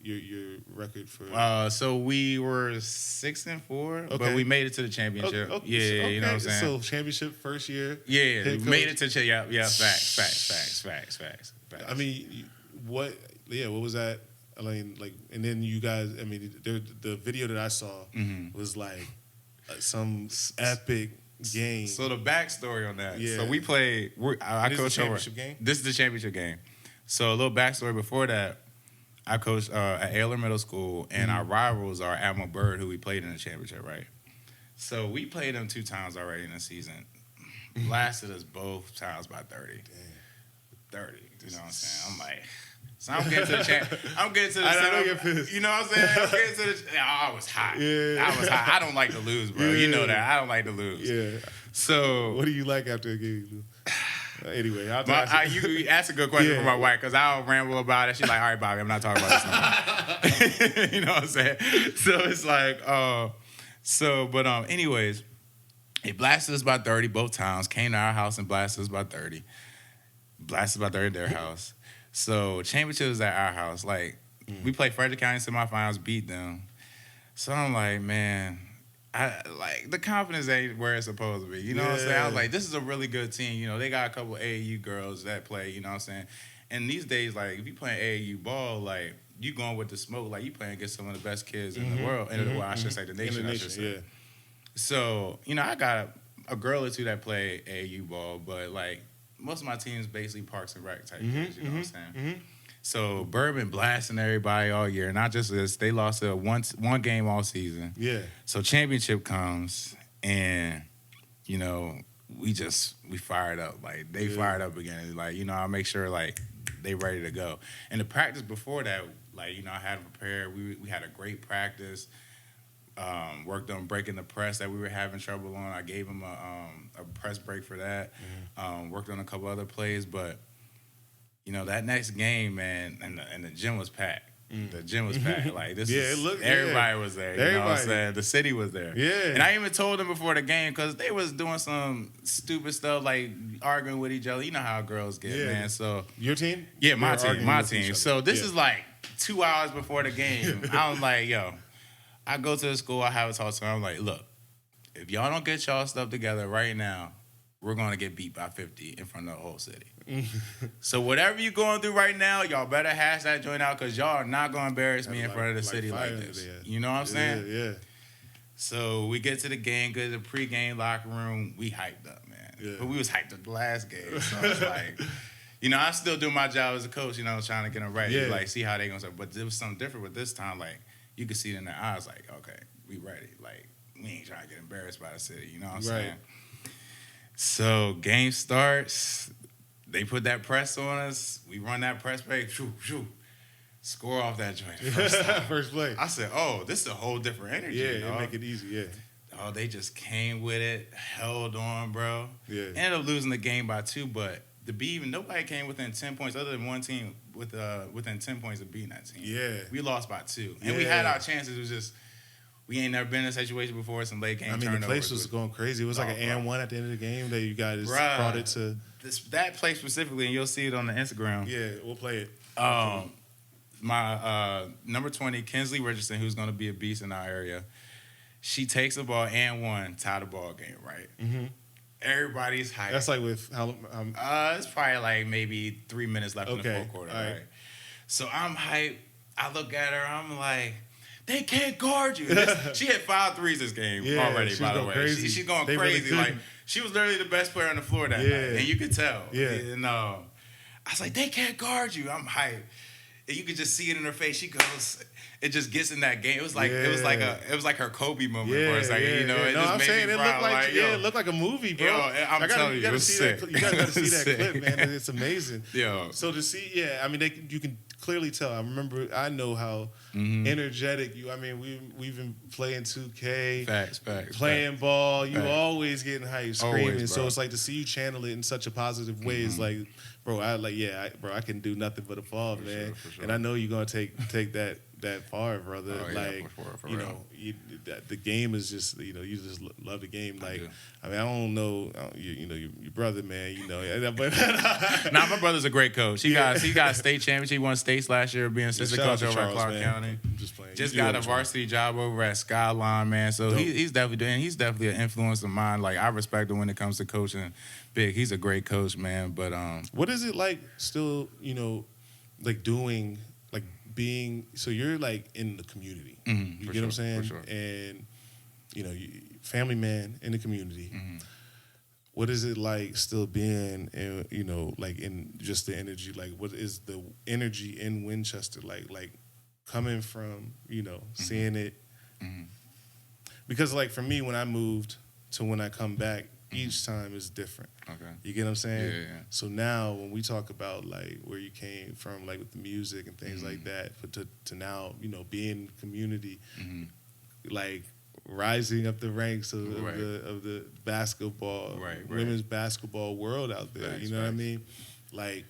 your record for? So we were 6-4, but we made it to the championship. Okay. Yeah, you know what I'm saying? So championship first year. Yeah, we made it to facts. I mean, what was that? I mean, like, and then you guys, I mean, the video that I saw was like some epic game. So the backstory on that. Yeah. So we played, I coached over. Game? This is the championship game. So a little backstory before that. I coached at Ayler Middle School, and our rivals are Admiral Byrd, who we played in the championship, right? So we played them 2 times already in the season. Blasted us both times by 30. Damn. 30. You know what I'm saying? I'm like, so I'm getting to the you know what I'm saying? I'm getting to the I was hot. Yeah. I was hot. I don't like to lose, bro. You know that. I don't like to lose. Yeah. So what do you like after a game? Anyway, you asked a good question for my wife because I'll ramble about it. She's like, all right, Bobby, I'm not talking about this no more. You know what I'm saying? So it's like, anyways, it blasted us by 30 both times. Came to our house and blasted us by 30. Blasted by 30 at their house. So championship was at our house. Like, we played Frederick County semifinals, beat them. So I'm like, man, the confidence ain't where it's supposed to be. You know what I'm saying? I was like, this is a really good team. They got a couple AAU girls that play, you know what I'm saying? And these days, like, if you playing AAU ball, like, you going with the smoke, like, you playing against some of the best kids in the world. Well, I should say the nation, I should say. Yeah. So, I got a girl or two that play AAU ball, but, like, most of my team's basically Parks and Rec type kids, you know what I'm saying? So Bourbon blasting everybody all year. Not just this, they lost one game all season. Yeah. So championship comes and, we fired up. Like, they fired up again. Like, I make sure, like, they ready to go. And the practice before that, like, I had them prepared. We had a great practice. Worked on breaking the press that we were having trouble on. I gave them a press break for that. Worked on a couple other plays, but that next game, man, and the gym was packed. The gym was packed. Like, everybody was there. You know what I'm saying? The city was there. Yeah. And I even told them before the game because they was doing some stupid stuff like arguing with each other. You know how girls get, man. So your team? Yeah, my team. So this is like 2 hours before the game. I was like, yo. I go to the school, I have a talk to them. I'm like, look, if y'all don't get y'all stuff together right now, we're going to get beat by 50 in front of the whole city. So whatever you're going through right now, y'all better hash that joint out because y'all are not going to embarrass me in front of the city like this. You know what I'm saying? Yeah. So we get to the game, go to the pregame locker room. We hyped up, man. Yeah. But we was hyped up the last game. So it's like, I still do my job as a coach, trying to get them ready, like see how they going to start. But there was something different with this time, like, you could see it in their eyes, like, okay, we ready. Like, we ain't trying to get embarrassed by the city. You know what I'm saying? So game starts. They put that press on us. We run that press break. Shoo, shoo. Score off that joint. First play. I said, oh, this is a whole different energy. Yeah, dog. it make it easy, yeah. Oh, they just came with it, held on, bro. Yeah. Ended up losing the game by 2, but nobody came within 10 points other than one team within 10 points of beating that team. Yeah. We lost by 2. And we had our chances. It was just, we ain't never been in a situation before. Some late game turnovers. The place was going crazy. It was like an and one at the end of the game that you guys brought it to. That play specifically, and you'll see it on the Instagram. Yeah, we'll play it. My number 20, Kinsley Richardson, who's going to be a beast in our area, She takes the ball and one, tie the ball game, right? Mm-hmm. Everybody's hyped. That's like with how it's probably like maybe 3 minutes left in the fourth quarter, right? So I'm hyped. I look at her. I'm like, they can't guard you. She hit 5 threes this game already, by the way. She's going crazy. Really like, she was literally the best player on the floor that night. And you could tell. Yeah. And I was like, they can't guard you. I'm hyped. And you could just see it in her face. She goes, it just gets in that game. It was like her Kobe moment for a second. You know, it just made me proud. It looked like a movie, bro. Yo, I'm telling you, it was sick. You gotta see that clip, man. It's amazing. Yo. So to see, I mean, you can clearly tell. I know how energetic you. I mean, we've been playing 2K, facts, playing ball. You always getting hyped, screaming. Always, so it's like to see you channel it in such a positive way. It's like, bro, I can do nothing but applaud, man. For sure. And I know you're gonna take that far, brother. For you real. know, the game is just, you just love the game. Like, I mean, I don't know, your brother, man. You know, but nah, my brother's a great coach. He got state championship. He won states last year, being assistant coach over at Clark County. I'm just playing. Just got a varsity job over at Skyline, man. So he's definitely an influence of mine. Like, I respect him when it comes to coaching. Big, he's a great coach, man. But what is it like still, like doing, like being, so you're like in the community, you get what I'm saying? For sure. And, family man in the community. What is it like still being, like in just the energy, like what is the energy in Winchester like coming from, seeing it? Because like for me, when I moved to when I come back, each time is different. Okay. You get what I'm saying? Yeah. So now when we talk about like where you came from, like with the music and things like that, but to now, being community, like rising up the ranks of the basketball, women's basketball world out there. Facts, you know what I mean? Like,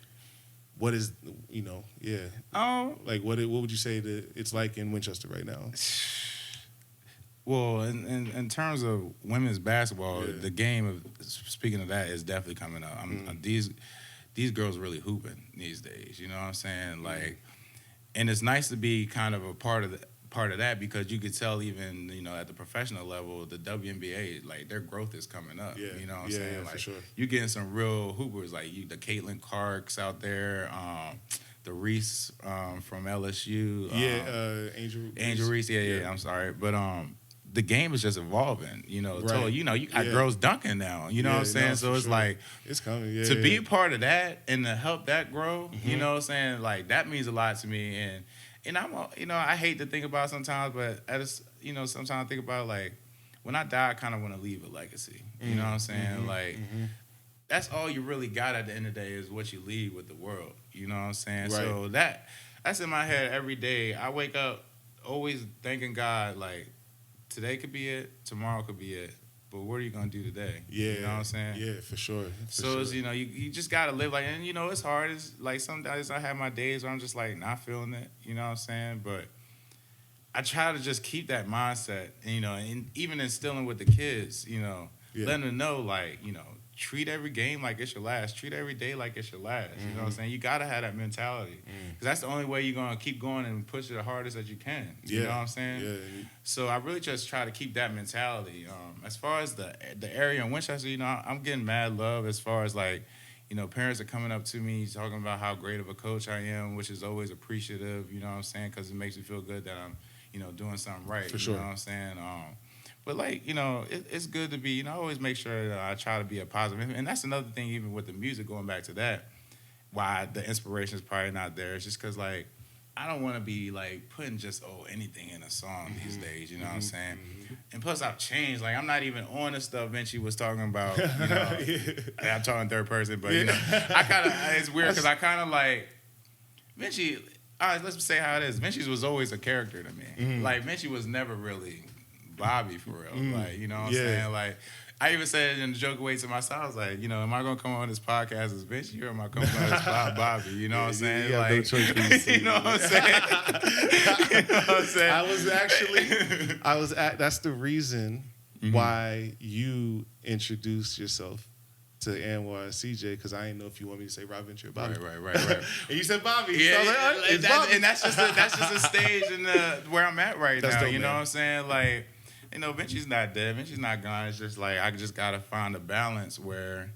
what is, like what would you say that it's like in Winchester right now? Well, in terms of women's basketball, the game of speaking of that is definitely coming up. These girls really hooping these days. You know what I'm saying? Like, and it's nice to be kind of a part of that because you could tell even at the professional level, the WNBA, like their growth is coming up. Yeah. You know what I'm saying? Like, for sure. You getting some real hoopers like the Caitlin Clarks out there. The Reese from LSU. Angel Reese. Yeah. I'm sorry, but the game is just evolving, Totally, you got girls dunking now, you know what I'm saying? So it's like, it's coming, to be a part of that and to help that grow, you know what I'm saying? Like, that means a lot to me. And I'm, I hate to think about it sometimes, but sometimes I think about, like, when I die, I kind of want to leave a legacy. You know what I'm saying? Like, that's all you really got at the end of the day is what you leave with the world. You know what I'm saying? Right. So that's in my head every day. I wake up always thanking God, like, today could be it, tomorrow could be it, but what are you gonna do today? Yeah, you know what I'm saying? Yeah, for sure. It's you just gotta live like, and it's hard. It's like some days I have my days where I'm just like not feeling it. You know what I'm saying? But I try to just keep that mindset, and even instilling with the kids, letting them know like, treat every game like it's your last. Treat every day like it's your last. You know what I'm saying? You got to have that mentality. Because that's the only way you're going to keep going and push it the hardest that you can. You know what I'm saying? Yeah. So I really just try to keep that mentality. As far as the area in Winchester, I'm getting mad love as far as like, parents are coming up to me talking about how great of a coach I am, which is always appreciative, you know what I'm saying? Because it makes me feel good that I'm, doing something right. For sure. You know what I'm saying? But, like, it's good to be, I always make sure that I try to be a positive. And that's another thing, even with the music, going back to that, why the inspiration is probably not there. It's just because, like, I don't want to be, like, putting just, anything in a song these days, you know what I'm saying? And plus, I've changed. Like, I'm not even on the stuff Vinci was talking about, I'm talking third person, but, I kind of, it's weird because I kind of, like, Vinci, all right, let's say how it is. Vinci was always a character to me. Like, Vinci was never really Bobby for real. Like, you know what I'm saying? Like, I even said it in a joke way to myself. I was like, am I going to come on this podcast as Vinci or am I coming on as Bobby? You know what I'm saying? Like, no choice. You know what I'm saying? That's the reason why you introduced yourself to Anwar and CJ, because I didn't know if you want me to say Rob Venture or Bobby. Right. And you said Bobby. Yeah, so I was like, it's Bobby. And that's just a stage in where I'm at right now. Dope, you know man. what I'm saying? Like, you know, Vinci's not dead. Vinci's not gone. It's just like I just gotta find a balance where,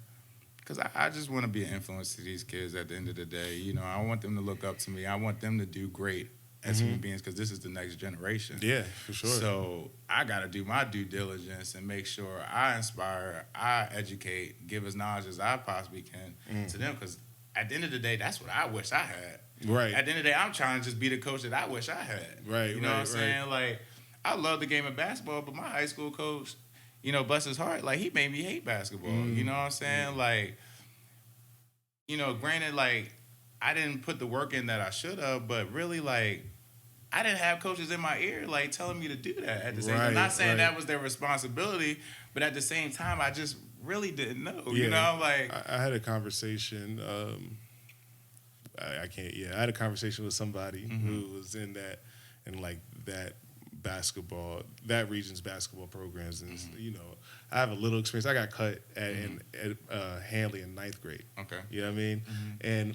because I just want to be an influence to these kids at the end of the day. You know, I want them to look up to me. I want them to do great as human beings because this is the next generation. Yeah, for sure. So I got to do my due diligence and make sure I inspire, I educate, give as knowledge as I possibly can to them because at the end of the day, that's what I wish I had. Right. At the end of the day, I'm trying to just be the coach that I wish I had. Right, You know what I'm saying? Like, I love the game of basketball, but my high school coach, you know, bless his heart, like, he made me hate basketball. You know what I'm saying? Like, you know, granted, like, I didn't put the work in that I should have, but really, like, I didn't have coaches in my ear, like, telling me to do that at the same time. I'm not saying that was their responsibility, but at the same time, I just really didn't know, you know? Like, I had a conversation, I had a conversation with somebody who was in that basketball, that region's basketball programs. And, you know, I have a little experience. I got cut at Hanley in 9th grade. Okay. You know what I mean? And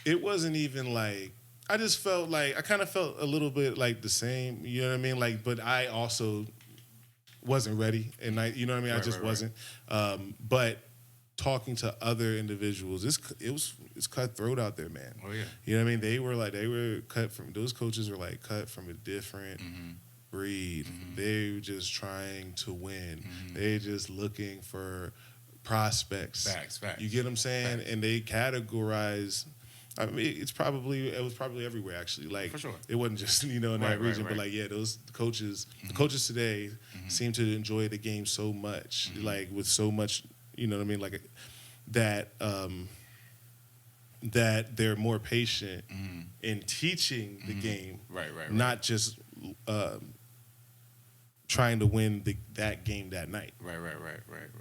it wasn't even like, I just felt like, I kind of felt a little bit like the same, you know what I mean? Like, but I also wasn't ready. And you know what I mean? I just wasn't. But talking to other individuals, it's cutthroat out there, man. Oh, yeah. You know what I mean? They were cut from, those coaches were like cut from a different breed. They were just trying to win. They're just looking for prospects. Facts. You get what I'm saying? Facts. And they categorize, I mean, it was probably everywhere actually. Like, for sure. It wasn't just, you know, in that region, but like, yeah, those coaches, the coaches today seem to enjoy the game so much, like with so much, you know what I mean? Like that, that they're more patient in teaching the game, not just trying to win that game that night. Right.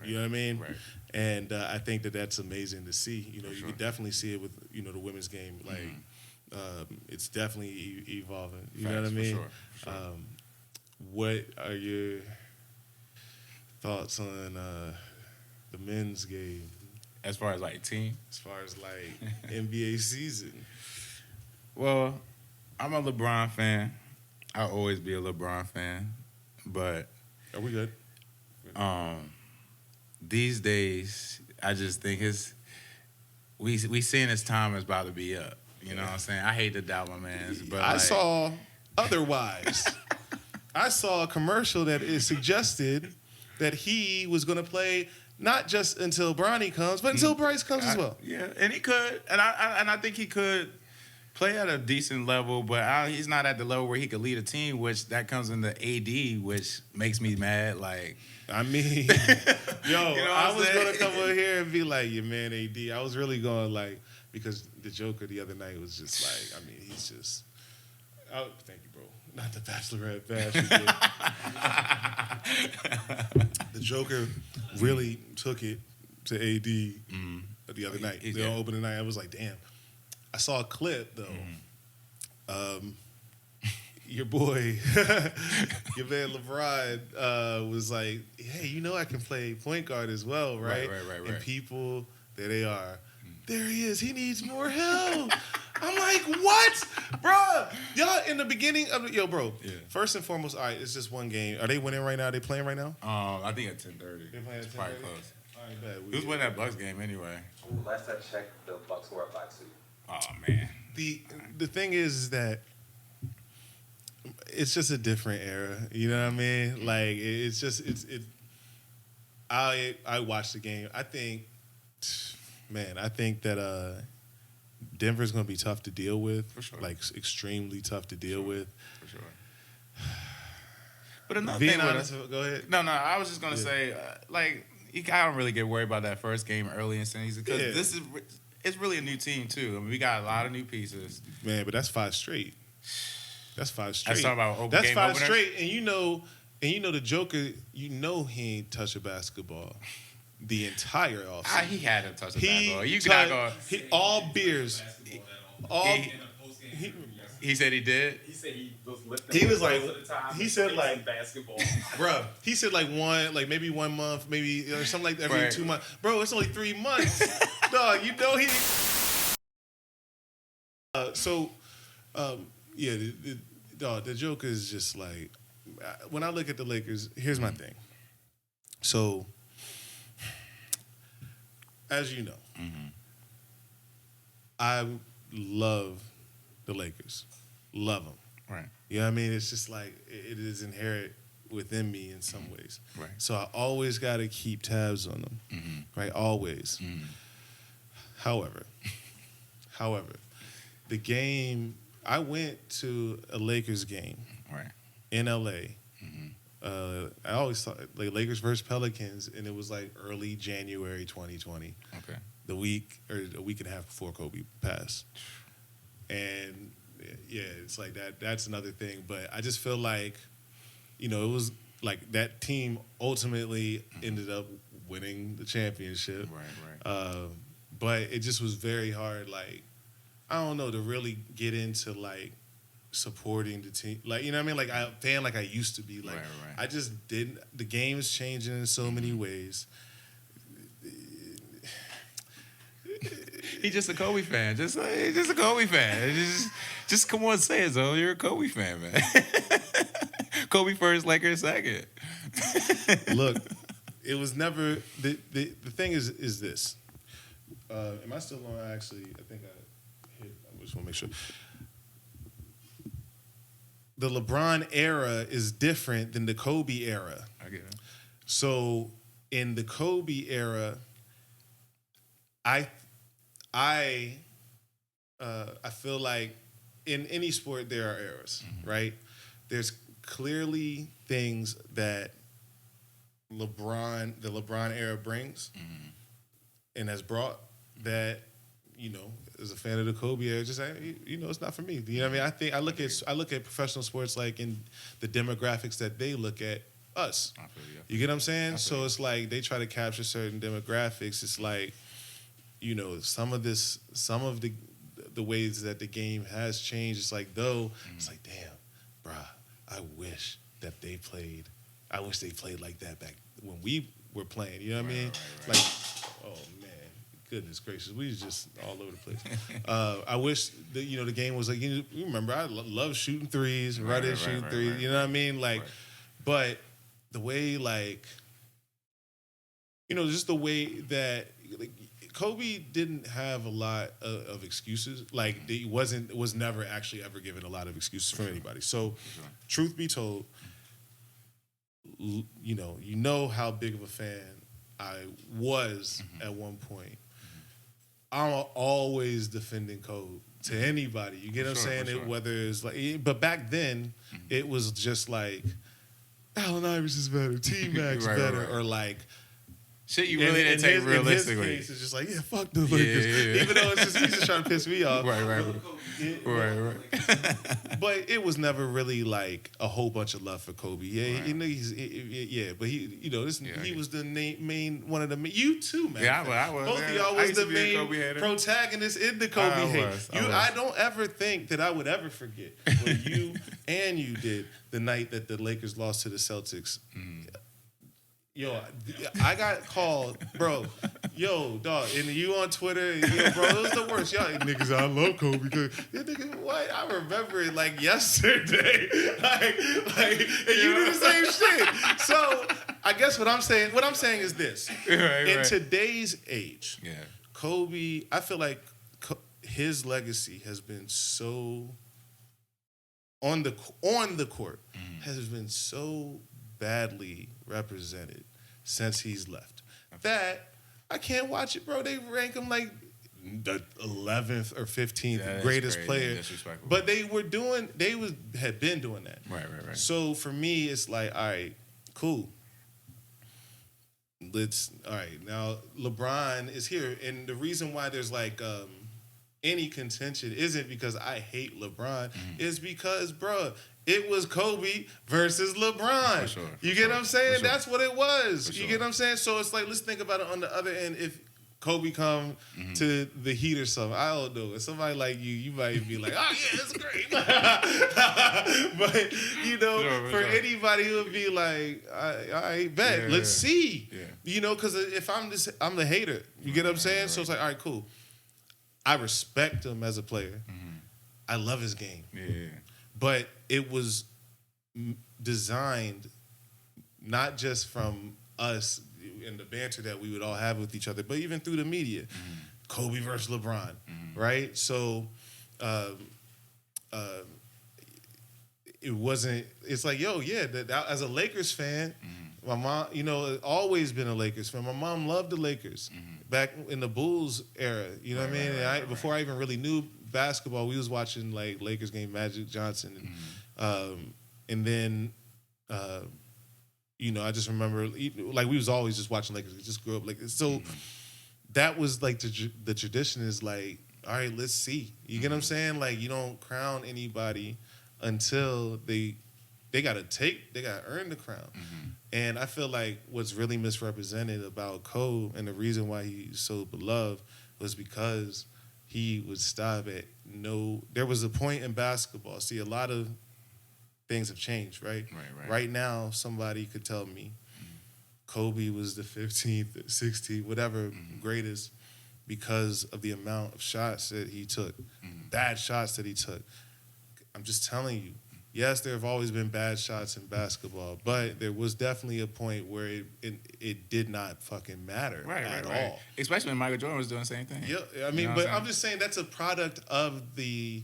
You know what I mean? Right. And I think that that's amazing to see. You know, you can definitely see it with, you know, the women's game. Like, it's definitely evolving. You know what I mean? For sure. What are your thoughts on the men's game? As far as, like, team? As far as, like, NBA season. Well, I'm a LeBron fan. I'll always be a LeBron fan. But... Are we good? These days, I just think we seeing his time is about to be up. You know what I'm saying? I hate to doubt my man, but I saw otherwise. I saw a commercial that it suggested that he was going to play not just until Bronny comes, but until Bryce comes as well. Yeah, and he could, and I think he could play at a decent level, but he's not at the level where he could lead a team, which that comes into AD, which makes me mad. Like, I mean, yo, you know I was going to come over here and be like, your man AD. I was really going like, because the Joker the other night was just like, I mean, he's just, oh, thank you, bro. Not the Bachelorette bash. The Joker really took it to AD the other night. The opening night. I was like, damn. I saw a clip though. Your boy, your man LeBron, was like, "Hey, you know I can play point guard as well, right?" Right. And people, there they are. There he is. He needs more help. I'm like, what, bro? Y'all in the beginning of the bro. Yeah. First and foremost, all right, it's just one game. Are they winning right now? Are they playing right now? I think at 10:30. They're playing at 10:30. Probably close. All right, bet. Who's winning that Bucks game anyway? Last I checked, the Bucks were up by 2. Oh man. The thing is that it's just a different era. You know what I mean? Like it's just I watched the game. I think that Denver's going to be tough to deal with. For sure. Like extremely tough to deal with. For sure. But another thing, go ahead. No, I was just going to say, like, I don't really get worried about that first game early in the season because it's really a new team too. I mean, we got a lot of new pieces. Man, but that's 5 straight. That's 5 straight. That's talking about that's game 5 openers? straight, and you know the Joker. You know he ain't touched a basketball the entire offseason. He had to touch a basketball. You cannot go. All beers. He said he did. He said he was lifting. He was like, at the time he said like basketball, bro. He said like maybe 1 month, maybe or something like that every 2 months. Bro, it's only 3 months. Dog, you know he. The Joker is just like when I look at the Lakers, here's my thing. So, as you know, I love the Lakers. Love them. Right. You know what I mean? It's just like it is inherent within me in some ways. Right. So I always got to keep tabs on them. Right? Always. However, the game, I went to a Lakers game in LA. I always thought like Lakers versus Pelicans, and it was like early January 2020. Okay. A week and a half before Kobe passed. And yeah, it's like that. That's another thing. But I just feel like, it was like that team ultimately ended up winning the championship. Right. But it just was very hard, like, I don't know, to really get into like supporting the team. Like, you know what I mean? Like a fan like I used to be. Like Right. I just didn't. The game is changing in so many ways. He's just a Kobe fan. Just a Kobe fan. Just come on, say it, though. You're a Kobe fan, man. Kobe first, Lakers second. Look, it was never the thing is this. Am I still on? Actually, I think I hit. I just want to make sure. The LeBron era is different than the Kobe era. I get it. So in the Kobe era, I feel like in any sport there are eras, right? There's clearly things that the LeBron era brings and has brought that, as a fan of the Kobe era, just it's not for me. You know what I mean? I look at professional sports like in the demographics that they look at us. You get what I'm saying? So it's like they try to capture certain demographics. It's like, some of the ways that the game has changed. It's like it's like, damn, bruh, I wish they played like that back when we were playing. You know what I mean? Right. Like, oh man, goodness gracious, we was just all over the place. I wish the game was like, you remember, I love shooting threes, shooting threes. Right. You know what I mean? Like, but the way just the way that Kobe didn't have a lot of excuses. Like, was never actually ever given a lot of excuses from anybody. So, truth be told, you know how big of a fan I was at one point. I'm always defending Kobe to anybody. You get what I'm saying? Sure. Whether it's like, but back then it was just like Allen Iverson's better, T-Mac's better, or like. Shit you really didn't take realistically. In his case, it's just like, fuck the Lakers. Yeah. Even though he's just trying to piss me off. Right. But it was never really like a whole bunch of love for Kobe. Yeah, but he was the main one of the you too, man. Yeah, I was. Both of y'all was the main protagonist in the Kobe hate. I don't ever think that I would ever forget what you and you did the night that the Lakers lost to the Celtics. Yo, I got called, bro. Yo, dog, and you on Twitter, bro, it was the worst. Y'all niggas, I love Kobe because nigga, what? I remember it like yesterday, like, and you do the same shit. So I guess what I'm saying is this: in today's age, Kobe, I feel like his legacy has been so on the court has been so badly represented since he's left that I can't watch it, bro. They rank him like the 11th or 15th greatest player, but they had been doing that. Right. So for me, it's like, all right, cool. Now LeBron is here, and the reason why there's like any contention isn't because I hate LeBron, it's because, bro, it was Kobe versus LeBron. You get what I'm saying? That's what it was. You get what I'm saying? So it's like, let's think about it on the other end. If Kobe come to the Heat or something, I don't know. If somebody like you might be like, oh yeah, that's great. But for anybody who would be like, I bet. Let's see. Yeah. Because if I'm the hater. You get what I'm saying? So it's like, all right, cool. I respect him as a player. I love his game. Yeah. But it was designed not just from us and the banter that we would all have with each other, but even through the media. Kobe versus LeBron, right? So it wasn't, it's like, yo, yeah, as a Lakers fan, my mom, always been a Lakers fan. My mom loved the Lakers back in the Bulls era, you know what I mean? Before I even really knew basketball, we was watching like Lakers game, Magic Johnson, and then I just remember like we was always just watching Lakers. We just grew up like so. That was like the tradition is like, all right, let's see. You get what I'm saying? Like you don't crown anybody until they gotta earn the crown. And I feel like what's really misrepresented about Cole and the reason why he's so beloved was because he would stop at there was a point in basketball. See, a lot of things have changed, right? Right now, somebody could tell me Kobe was the 15th, 16th, whatever greatest because of the amount of shots that he took, bad shots that he took. I'm just telling you, yes, there have always been bad shots in basketball, but there was definitely a point where it did not fucking matter at all. Especially when Michael Jordan was doing the same thing. Yeah, I mean, but I'm just saying that's a product of the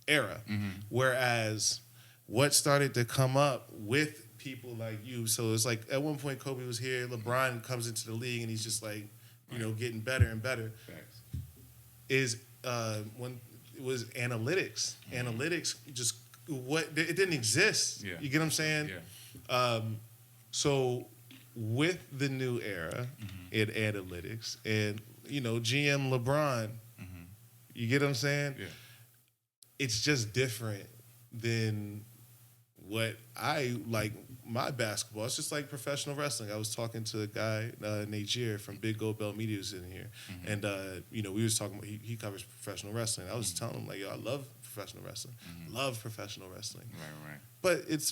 era, whereas what started to come up with people like you. So it's like at one point Kobe was here, LeBron comes into the league and he's just like, getting better and better. Facts. Is when it was analytics. Analytics just it didn't exist. Yeah. You get what I'm saying? Yeah. So with the new era in analytics and GM LeBron, you get what I'm saying? Yeah. It's just different than what I like my basketball. It's just like professional wrestling. I was talking to a guy, Najir from Big Gold Belt Media was in here. And, we was talking about, he covers professional wrestling. I was telling him like, yo, I love professional wrestling. Love professional wrestling. Right. But it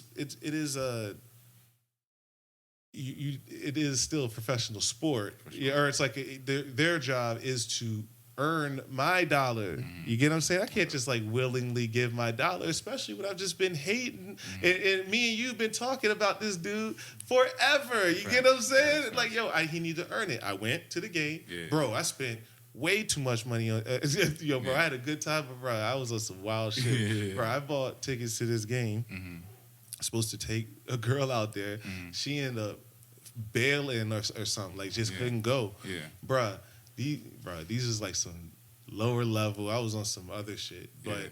is still a professional sport. Sure. Or it's like their job is to earn my dollar. You get what I'm saying? I can't just like willingly give my dollar, especially when I've just been hating and me and you've been talking about this dude forever. You get what I'm saying? Like, yo, he need to earn it. I went to the game. Yeah. Bro, I spent way too much money on bro, I had a good time, but bro, I was on some wild shit. Bro, I bought tickets to this game. Supposed to take a girl out there. She ended up bailing or something. Like just couldn't go. Yeah. Bruh. These is like some lower level. I was on some other shit, but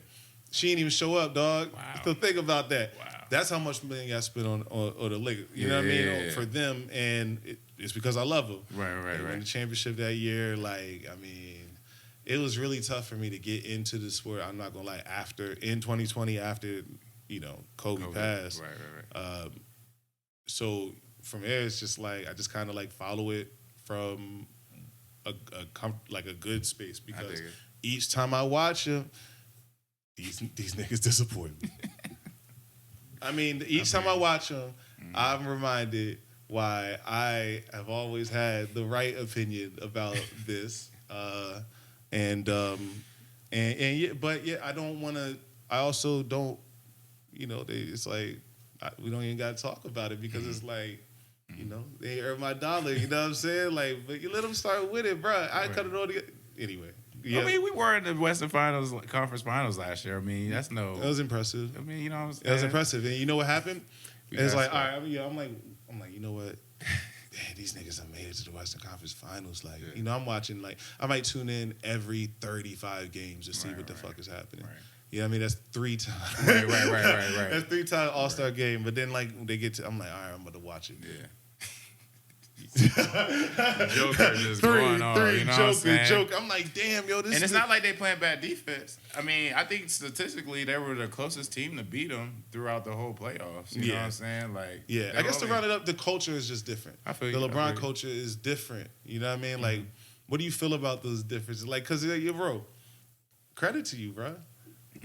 she didn't even show up, dog. Wow. So think about that. Wow. That's how much money I spent on the Lakers. You know what I mean? For them, and it's because I love them. Right. Won the championship that year. Like, I mean, it was really tough for me to get into the sport. I'm not gonna lie. In 2020, after Kobe passed. Right. So from there, it's just like I just kind of like follow it from a good space because each time I watch him, these niggas disappoint me. I mean, each time I watch him, I'm reminded why I have always had the right opinion about this, but I don't want to. I also don't. It's like we don't even got to talk about it because it's like. They earn my dollar. You know what I'm saying? Like, but you let them start with it, bro. I cut it all together. Anyway. Yeah. I mean, we were in the Western Finals, Conference Finals last year. I mean, that's no. That was impressive. I mean, what I'm saying? That was impressive. And you know what happened? It's like, all right, I'm like, you know what? Man, these niggas have made it to the Western Conference Finals. Like, I'm watching, like, I might tune in every 35 games to see what the fuck is happening. Right. You know what I mean? That's 3 times. Right. That's 3 times All-Star game. But then, like, they get to, I'm like, all right, I'm about to watch it. Yeah. Joker just going on. Joker. I'm like, damn, yo, this. And it's not like they playing bad defense. I mean, I think statistically they were the closest team to beat them throughout the whole playoffs. You know what I'm saying? Like, I guess to round it up, the culture is just different. I feel the LeBron culture is different. You know what I mean? Like, what do you feel about those differences? Like, cause bro, credit to you, bro.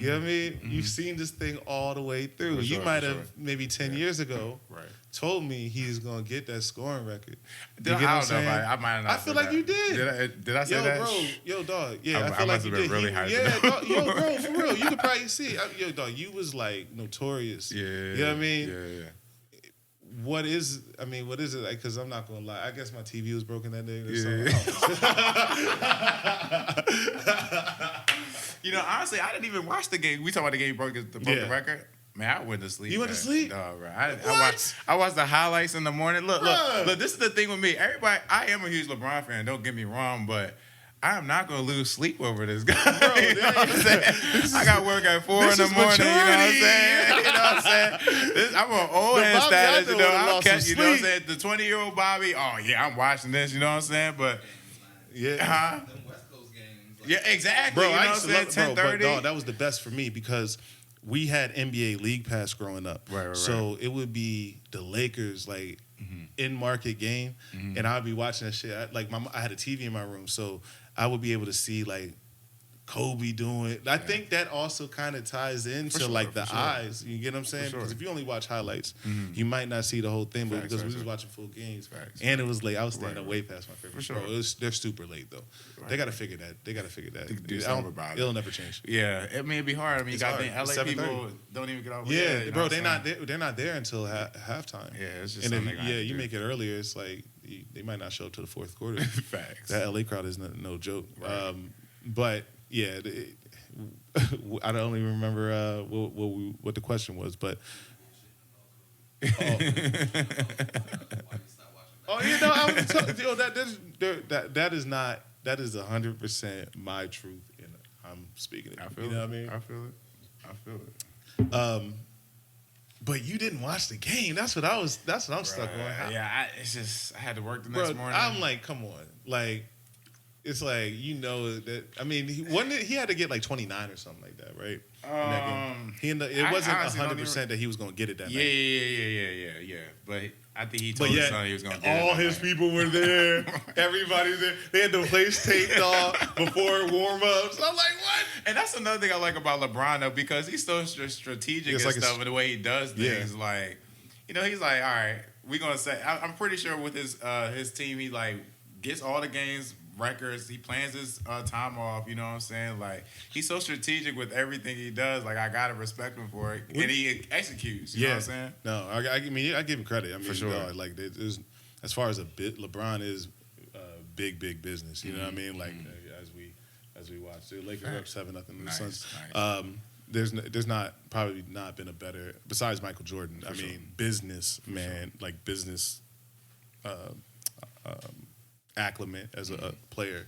You know what I mean? You've seen this thing all the way through. For you sure, might for have sure. maybe 10 years ago Right. told me he's gonna get that scoring record. I don't know if I might have not I feel said like that. you did. Did I say Yo, that? bro, yo, dog. Yeah, I I feel like must you have did. been really hyped Yeah, up. dog, yo, bro, for real. You could probably see. Yo, dog, you was like notorious. Yeah. You know what I mean? Yeah. What is it like? Because I'm not gonna lie. I guess my TV was broken that day. You know, honestly, I didn't even watch the game. We talking about the game broke the record. Man, I went to sleep. You went to sleep? No, bro. I watched the highlights in the morning. Look. This is the thing with me. Everybody, I am a huge LeBron fan. Don't get me wrong, but I am not going to lose sleep over this guy. Bro, you know what I'm saying? I got work at 4 in the morning. You know what I'm saying? You know what I'm saying? I'm an old head status. You know, I'll catch. You know what I'm saying? The 20-year-old Bobby. Oh yeah, I'm watching this. You know what I'm saying? But yeah. Yeah, exactly. Bro, you know I what used I'm to saying? love, bro, 10:30. but dog, that was the best for me because we had NBA League Pass growing up. Right. So it would be the Lakers, like, in-market game, and I'd be watching that shit. I had a TV in my room, so I would be able to see, like, Kobe doing it. I think that also kind of ties into sure, like the for sure. eyes. You get what I'm saying? For Because sure. if you only watch highlights, you might not see the whole thing. But because we was watching full games, and it was late, I was staying up way past my favorite. For sure. Bro, they're super late though. Right. They got to figure that. They got to figure that. Do something about it. It'll never change. Yeah, I mean, it'd be hard. I mean, It's you got hard. LA It's people 7:30. don't even get off. Yeah, you know bro, what they're I'm saying? not. They're not there until halftime. Yeah, it's just and something. if you make it earlier, it's like they might not show up to the fourth quarter. Facts. That LA crowd is no joke. Right. But yeah, I don't even remember what the question was, but you know, that is 100% my truth, and I'm speaking it. I feel you know what I mean? I feel it. But you didn't watch the game. That's what I'm stuck on. Yeah, I had to work the next morning. I'm like, come on, like. It's like, you know that. I mean, he had to get like 29 or something like that, right? It wasn't 100% that he was going to get it that night. Yeah. But I think he told his son he was going to get it. All his people were there. Everybody's there. They had the place taped off before warm-ups. I'm like, what? And that's another thing I like about LeBron, though, because he's so strategic and stuff in the way he does things. Yeah. Like, you know, he's like, all right, we're going to say. I'm pretty sure with his team, he like gets all the games. Records, he plans his time off, you know what I'm saying? Like, he's so strategic with everything he does. Like, I gotta respect him for it, and he executes. You know what I'm saying? No, I mean, I give him credit. I mean, for sure. Like, as far as LeBron is big business. You know what I mean? Like, as we watch, the Lakers are up 7-0 in the Suns. Nice. There's probably not been a better, besides Michael Jordan. I mean, business man, like business. Acclimate as a player.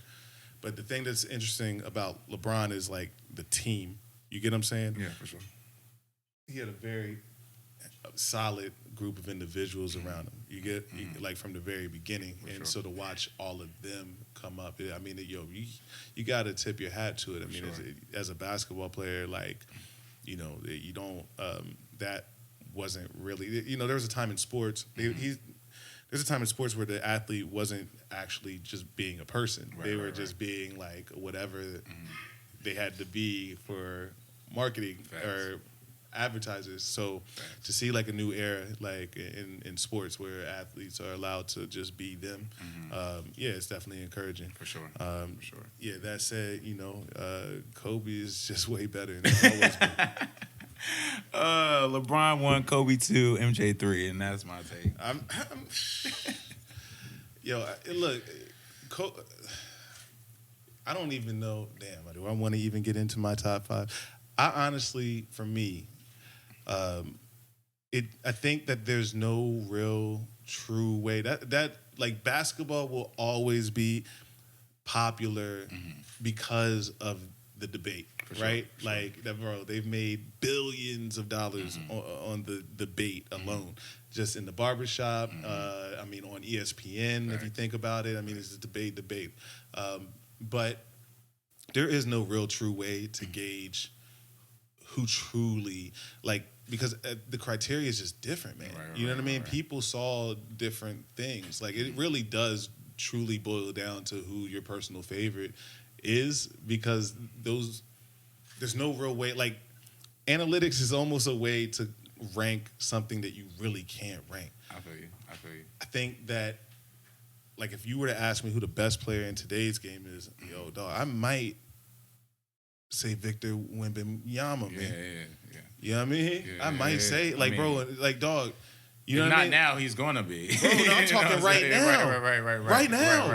But the thing that's interesting about LeBron is like the team. You get what I'm saying? Yeah, for sure. He had a very solid group of individuals around him. You get like from the very beginning, so to watch all of them come up, I mean, you got to tip your hat to it. I mean, as a basketball player, like, you know, you don't. That wasn't really. You know, there was a time in sports. There's a time in sports where the athlete wasn't actually just being a person. They were just being like whatever they had to be for marketing or advertisers. So to see like a new era like in sports where athletes are allowed to just be them, it's definitely encouraging. For sure. Yeah, that said, you know, Kobe is just way better than it's always been. LeBron 1, Kobe 2, MJ 3, and that's my take. Look, I don't even know. Damn, do I want to even get into my top 5? I honestly, for me, I think that there's no real true way that like basketball will always be popular because of the debate. Right? Sure. Like, bro, they've made billions of dollars on the debate alone. Just in the barbershop, I mean, on ESPN, if you think about it. I mean, it's a debate. But there is no real true way to gauge who truly, like, because the criteria is just different, man. You know what I mean? People saw different things. Like, it really does truly boil down to who your personal favorite is, because those there's no real way. Like, analytics is almost a way to rank something that you really can't rank. I feel you. I think that, like, if you were to ask me who the best player in today's game is, yo, dog, I might say Victor Wembanyama, man. Yeah. You know what I mean? Yeah, I might say, like, bro, like, dog, you know what I mean? Not now, he's going to be. Bro, no, I'm talking right now. Right now.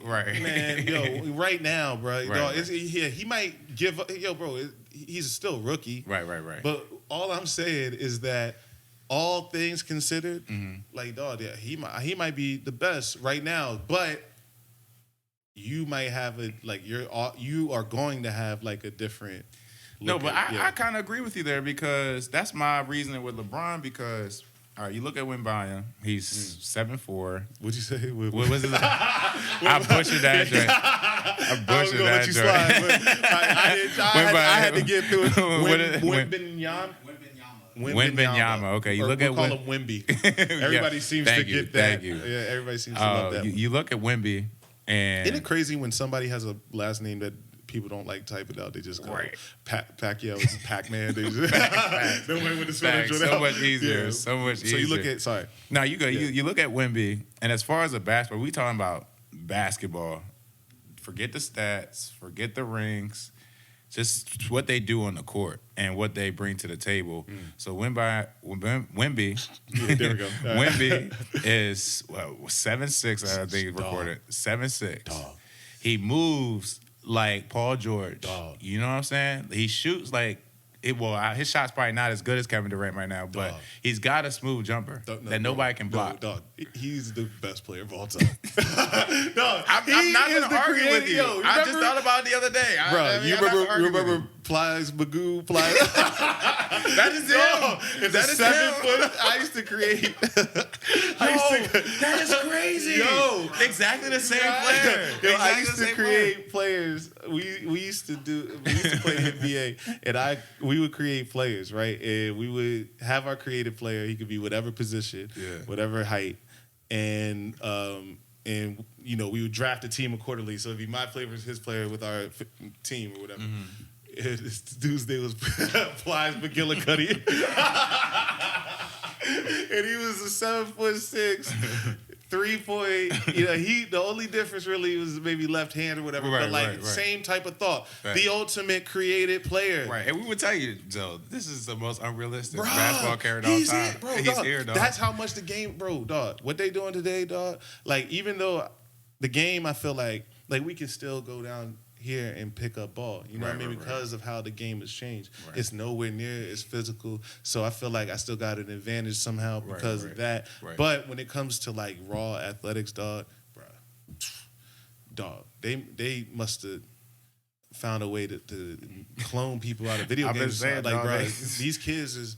Right. Man, yo, right now, bro. Right, dog, right. he might give up. Yo, bro, he's still a rookie. Right. But all I'm saying is that all things considered, like, dog, yeah, he might be the best right now, but you might have a, like, you are going to have, like, a different No, but I kind of agree with you there, because that's my reasoning with LeBron. Because, all right, you look at Wembanyama, he's 7'4". What'd you say? What was it? I butchered that joint. I butchered that joint. I had to get through it. Wembanyama. Okay, you look at call him Wemby. Everybody seems to get that. Thank you. Yeah, everybody seems to love that. You look at Wemby, and isn't it crazy when somebody has a last name that people don't like type it out? They just call it Pacquiao is Pac-Man. They just no way with the so much easier. Yeah. So much easier. So you look at Now you go. You look at Wemby, and as far as the basketball, we talking about basketball. Forget the stats. Forget the rings. Just what they do on the court and what they bring to the table. So Wemby, yeah, there we go. Wemby is 7'6". I think recorded 7'6". Dog. He moves like Paul George. Dog. You know what I'm saying? He shoots like it. Well, his shot's probably not as good as Kevin Durant right now, but he's got a smooth jumper that nobody can block. Dog, he's the best player of all time. No, I'm not going to argue with you. I just thought about it the other day. Bro, you remember Plies Magoo? That is him. It's that is 7 foot. I used to create. That is crazy. Yo, exactly the same player. I used to create players. We used to play NBA, and we would create players, right? And we would have our creative player. He could be whatever position, whatever height, and you know, we would draft a team accordingly. So it'd be my player versus his player with our team or whatever. This dude's name was Plies McGillicuddy. And he was a 7'6", 3-point. You know, the only difference really was maybe left hand or whatever. But like same type of thought. Right. The ultimate created player. Right. And we would tell you, Joe, this is the most unrealistic basketball character of all time. He's here, dog. That's how much the game, bro, dog. What they doing today, dog? Like, even though the game, I feel like we can still go down here and pick up ball. You know what I mean? Because of how the game has changed. Right. It's nowhere near as physical. So I feel like I still got an advantage somehow because of that. Right. But when it comes to like raw athletics, dog, they must have found a way to clone people out of video games. Saying, like, bro, these kids is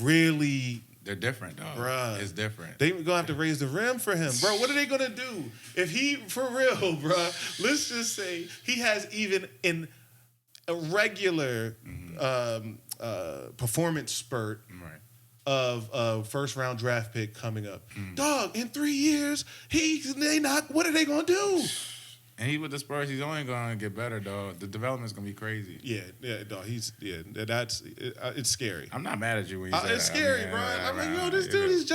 really... They're different, dog. Bruh. It's different. They gonna have to raise the rim for him, bro. What are they gonna do if he, for real, bro? Let's just say he has even in a regular performance spurt of a first round draft pick coming up. Dog, in 3 years, what are they gonna do? And he with the Spurs, he's only gonna get better, dog. The development's gonna be crazy. Yeah, dog. It's scary. I'm not mad at you when you say that. It's scary, bro. I'm like, yo, this dude is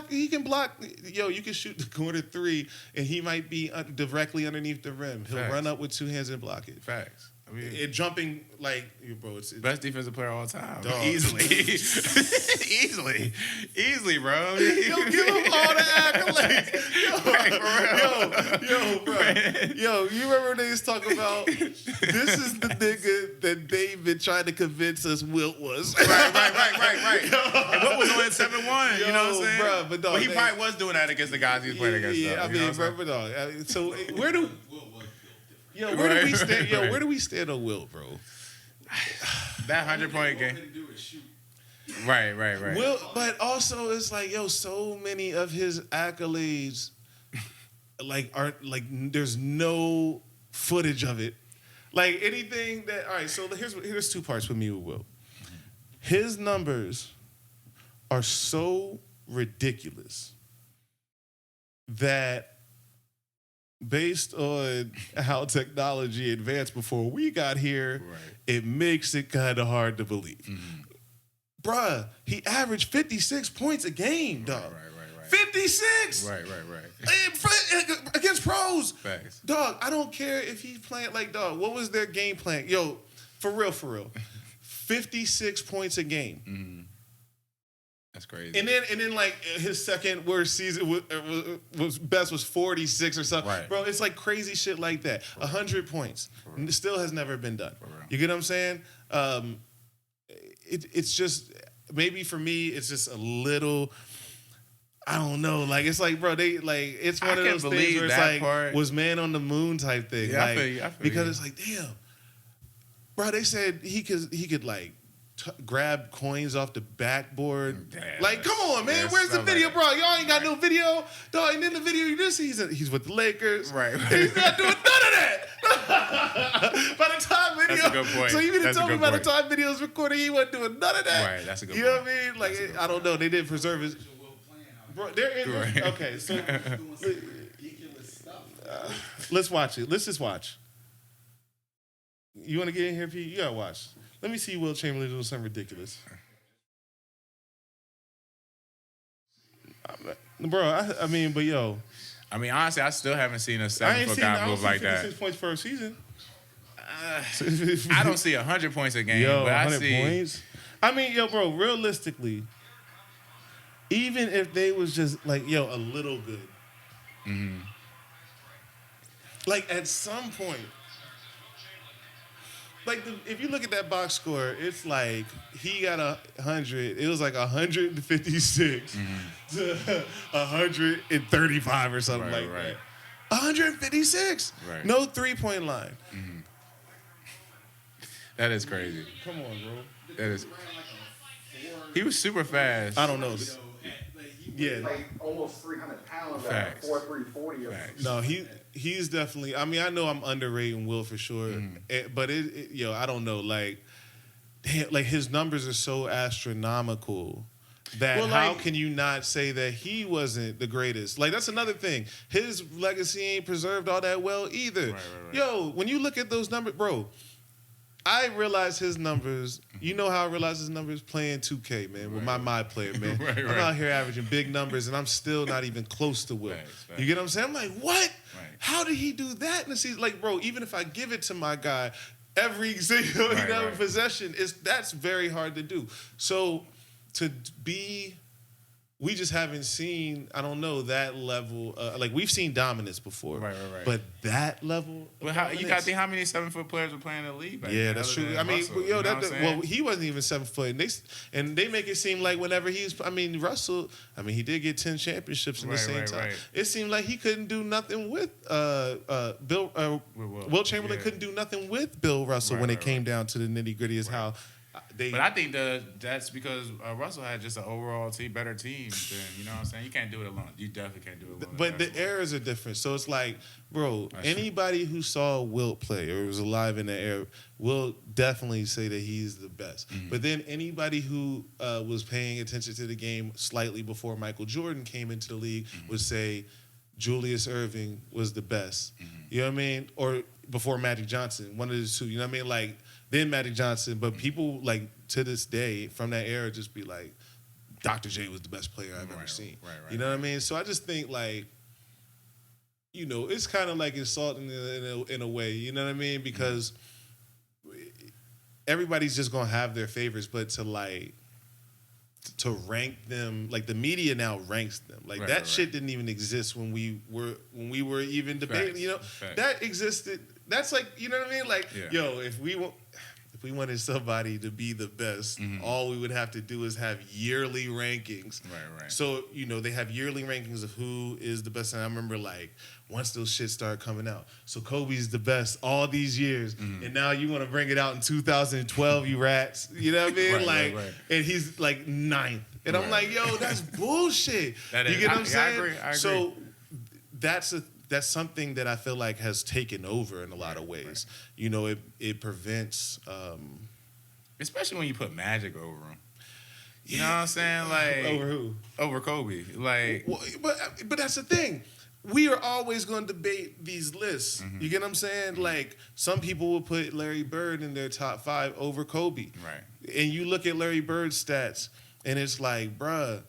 he can block. Yo, you can shoot the corner three, and he might be directly underneath the rim. He'll run up with 2 hands and block it. Facts. I mean, it jumping like, bro. It's best defensive player of all time. Dog. Easily, bro. Yo, give him all the accolades. Yo, bro. Yo, you remember they was talking about this is the nigga that they've been trying to convince us Wilt was. Right. And Wilt was only at 7'1". You know what I'm saying? Bro, but dog, he probably was doing that against the guys he was playing against. Yeah, I mean, bro, dog. So where do? Yo, where do we stand? Yo, where do we stand on Wilt, bro? That 100-point game. Right. Wilt, but also it's like, yo, so many of his accolades, like, aren't like. There's no footage of it. Like anything that. All right, so here's 2 parts with me with Wilt. His numbers are so ridiculous that based on how technology advanced before we got here, it makes it kind of hard to believe. Bruh, he averaged 56 points a game, dog. Right. 56! Right. Against pros. Facts. Dog, I don't care if he's playing like, dog, what was their game plan? Yo, for real. 56 points a game. That's crazy. And then like his second worst season was best was 46 or something. Right. Bro, it's like crazy shit like that. 100 points. Still has never been done. You get what I'm saying? It's just, maybe for me, it's just a little, I don't know. Like, it's like, bro, it's one of those things where it's like, was man on the moon type thing. Yeah, like, I feel you. because it's like, damn. Bro, they said he could like grab coins off the backboard. Damn, like, come on, man. Where's the video, bro? Y'all ain't got no video. Dog, and in the video you just see, he's with the Lakers. Right. He's not doing none of that. By the time video. That's a good point. So you mean to tell me by the time video was recorded, he wasn't doing none of that? Right, that's a good point. You know what I mean? Like, I don't know. They didn't preserve his. Bro, there is. Right. Okay, so. Let's watch it. Let's just watch. You want to get in here, Pete? You got to watch. Let me see Will Chamberlain doing something ridiculous. Bro, I mean, but yo. I mean, honestly, I still haven't seen a 7-foot guy move like that. 56 points per season. I don't see 100 points a game, yo, but I 100 see. Points? I mean, yo, bro, realistically, even if they was just like, yo, a little good. Like, at some point, like, if you look at that box score, it's like he got 100. It was like 156 to 135 or something that. 156. Right. No 3-point line. That is crazy. Come on, bro. That is. He was super fast. I don't know. Yeah. Like almost 300 pounds Facts. at 4'3", 40 or Facts. No, he's definitely. I mean, I know I'm underrating Will for sure, but yo, I don't know. Like, damn, like his numbers are so astronomical that how can you not say that he wasn't the greatest? Like, that's another thing. His legacy ain't preserved all that well either. Right. Yo, when you look at those numbers, bro. I realize his numbers. You know how I realize his numbers? Playing 2K, man, with my player, man. I'm out here averaging big numbers, and I'm still not even close to Will. Facts. You get what I'm saying? I'm like, what? Right. How did he do that in the season? Like, bro, even if I give it to my guy, every single possession, that's very hard to do. So to be... We just haven't seen, I don't know, that level. Like, we've seen dominance before. Right. But that level. But you got to think how many 7-foot players were playing in the league back yeah, then, that's other true. than I mean, Russell, yo, you know what I'm saying? he wasn't even 7 foot. And they make it seem like whenever Russell, he did get 10 championships in the same time. Right. It seemed like he couldn't do nothing with Bill. Will Chamberlain couldn't do nothing with Bill Russell when it came down to the nitty gritty. Is how. But I think that's because Russell had just an overall better team than, you know what I'm saying? You can't do it alone. You definitely can't do it alone. But the eras are different. So it's like, bro, anybody who saw Wilt play or was alive in the era will definitely say that he's the best. But then anybody who was paying attention to the game slightly before Michael Jordan came into the league would say Julius Erving was the best. You know what I mean? Or before Magic Johnson, one of the two. You know what I mean? Like, then Magic Johnson, but people, like, to this day, from that era, just be like, Dr. J was the best player I've ever seen. Right. You know what I mean? So I just think, like, you know, it's kind of like insulting in a way, you know what I mean? Because everybody's just going to have their favorites, but to rank them, like, the media now ranks them. Like, that shit didn't even exist when we were even debating, you know? That existed. That's like, you know what I mean? Like, yo, if we wanted somebody to be the best, all we would have to do is have yearly rankings. Right. So, you know, they have yearly rankings of who is the best. And I remember, like, once those shit started coming out. So Kobe's the best all these years. And now you want to bring it out in 2012, you rats. You know what I mean? And he's, like, 9th. And I'm like, yo, that's bullshit. You get what I'm saying? I agree. So that's something that I feel like has taken over in a lot of ways. You know, it prevents... especially when you put Magic over him. You know what I'm saying? Like, over who? Over Kobe. Like, well, but that's the thing. we are always going to debate these lists. You get what I'm saying? Like, some people will put Larry Bird in their top 5 over Kobe. Right. And you look at Larry Bird's stats, and it's like, bruh,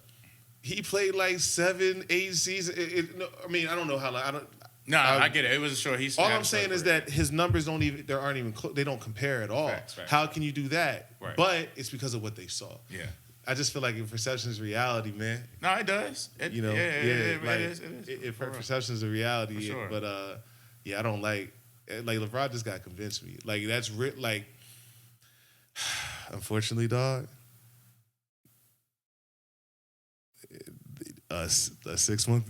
he played like 7, 8 seasons. I mean, I don't know how. I get it. It was a short. All I'm saying is that his numbers they don't compare at all. Facts. How can you do that? Right. But it's because of what they saw. Yeah. I just feel like if perception is reality, man. No, it does. It is. If perception is a reality, For sure. But I don't like LeBron just got to convince me. Like, that's like, unfortunately, dog. A 6 month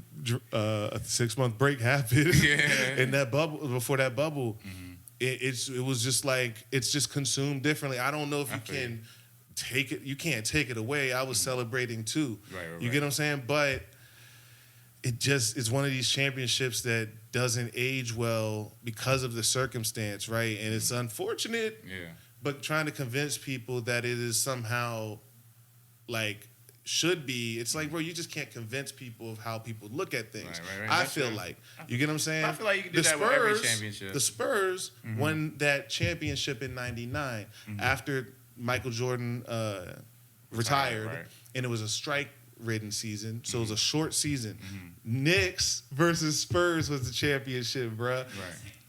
break happened, in that bubble. Before that bubble, it was just like, it's just consumed differently. I don't know if you can take it. You can't take it away. I was celebrating too. Right. You get what I'm saying? But it's one of these championships that doesn't age well because of the circumstance, right? And it's unfortunate. Yeah. But trying to convince people that it is somehow like should be, it's like, bro, you just can't convince people of how people look at things. Right. I feel like, you get what I'm saying? I feel like you can do that with every championship. The Spurs won that championship in '99 after Michael Jordan retired, right. and it was a strike-ridden season, so it was a short season. Knicks versus Spurs was the championship, bro.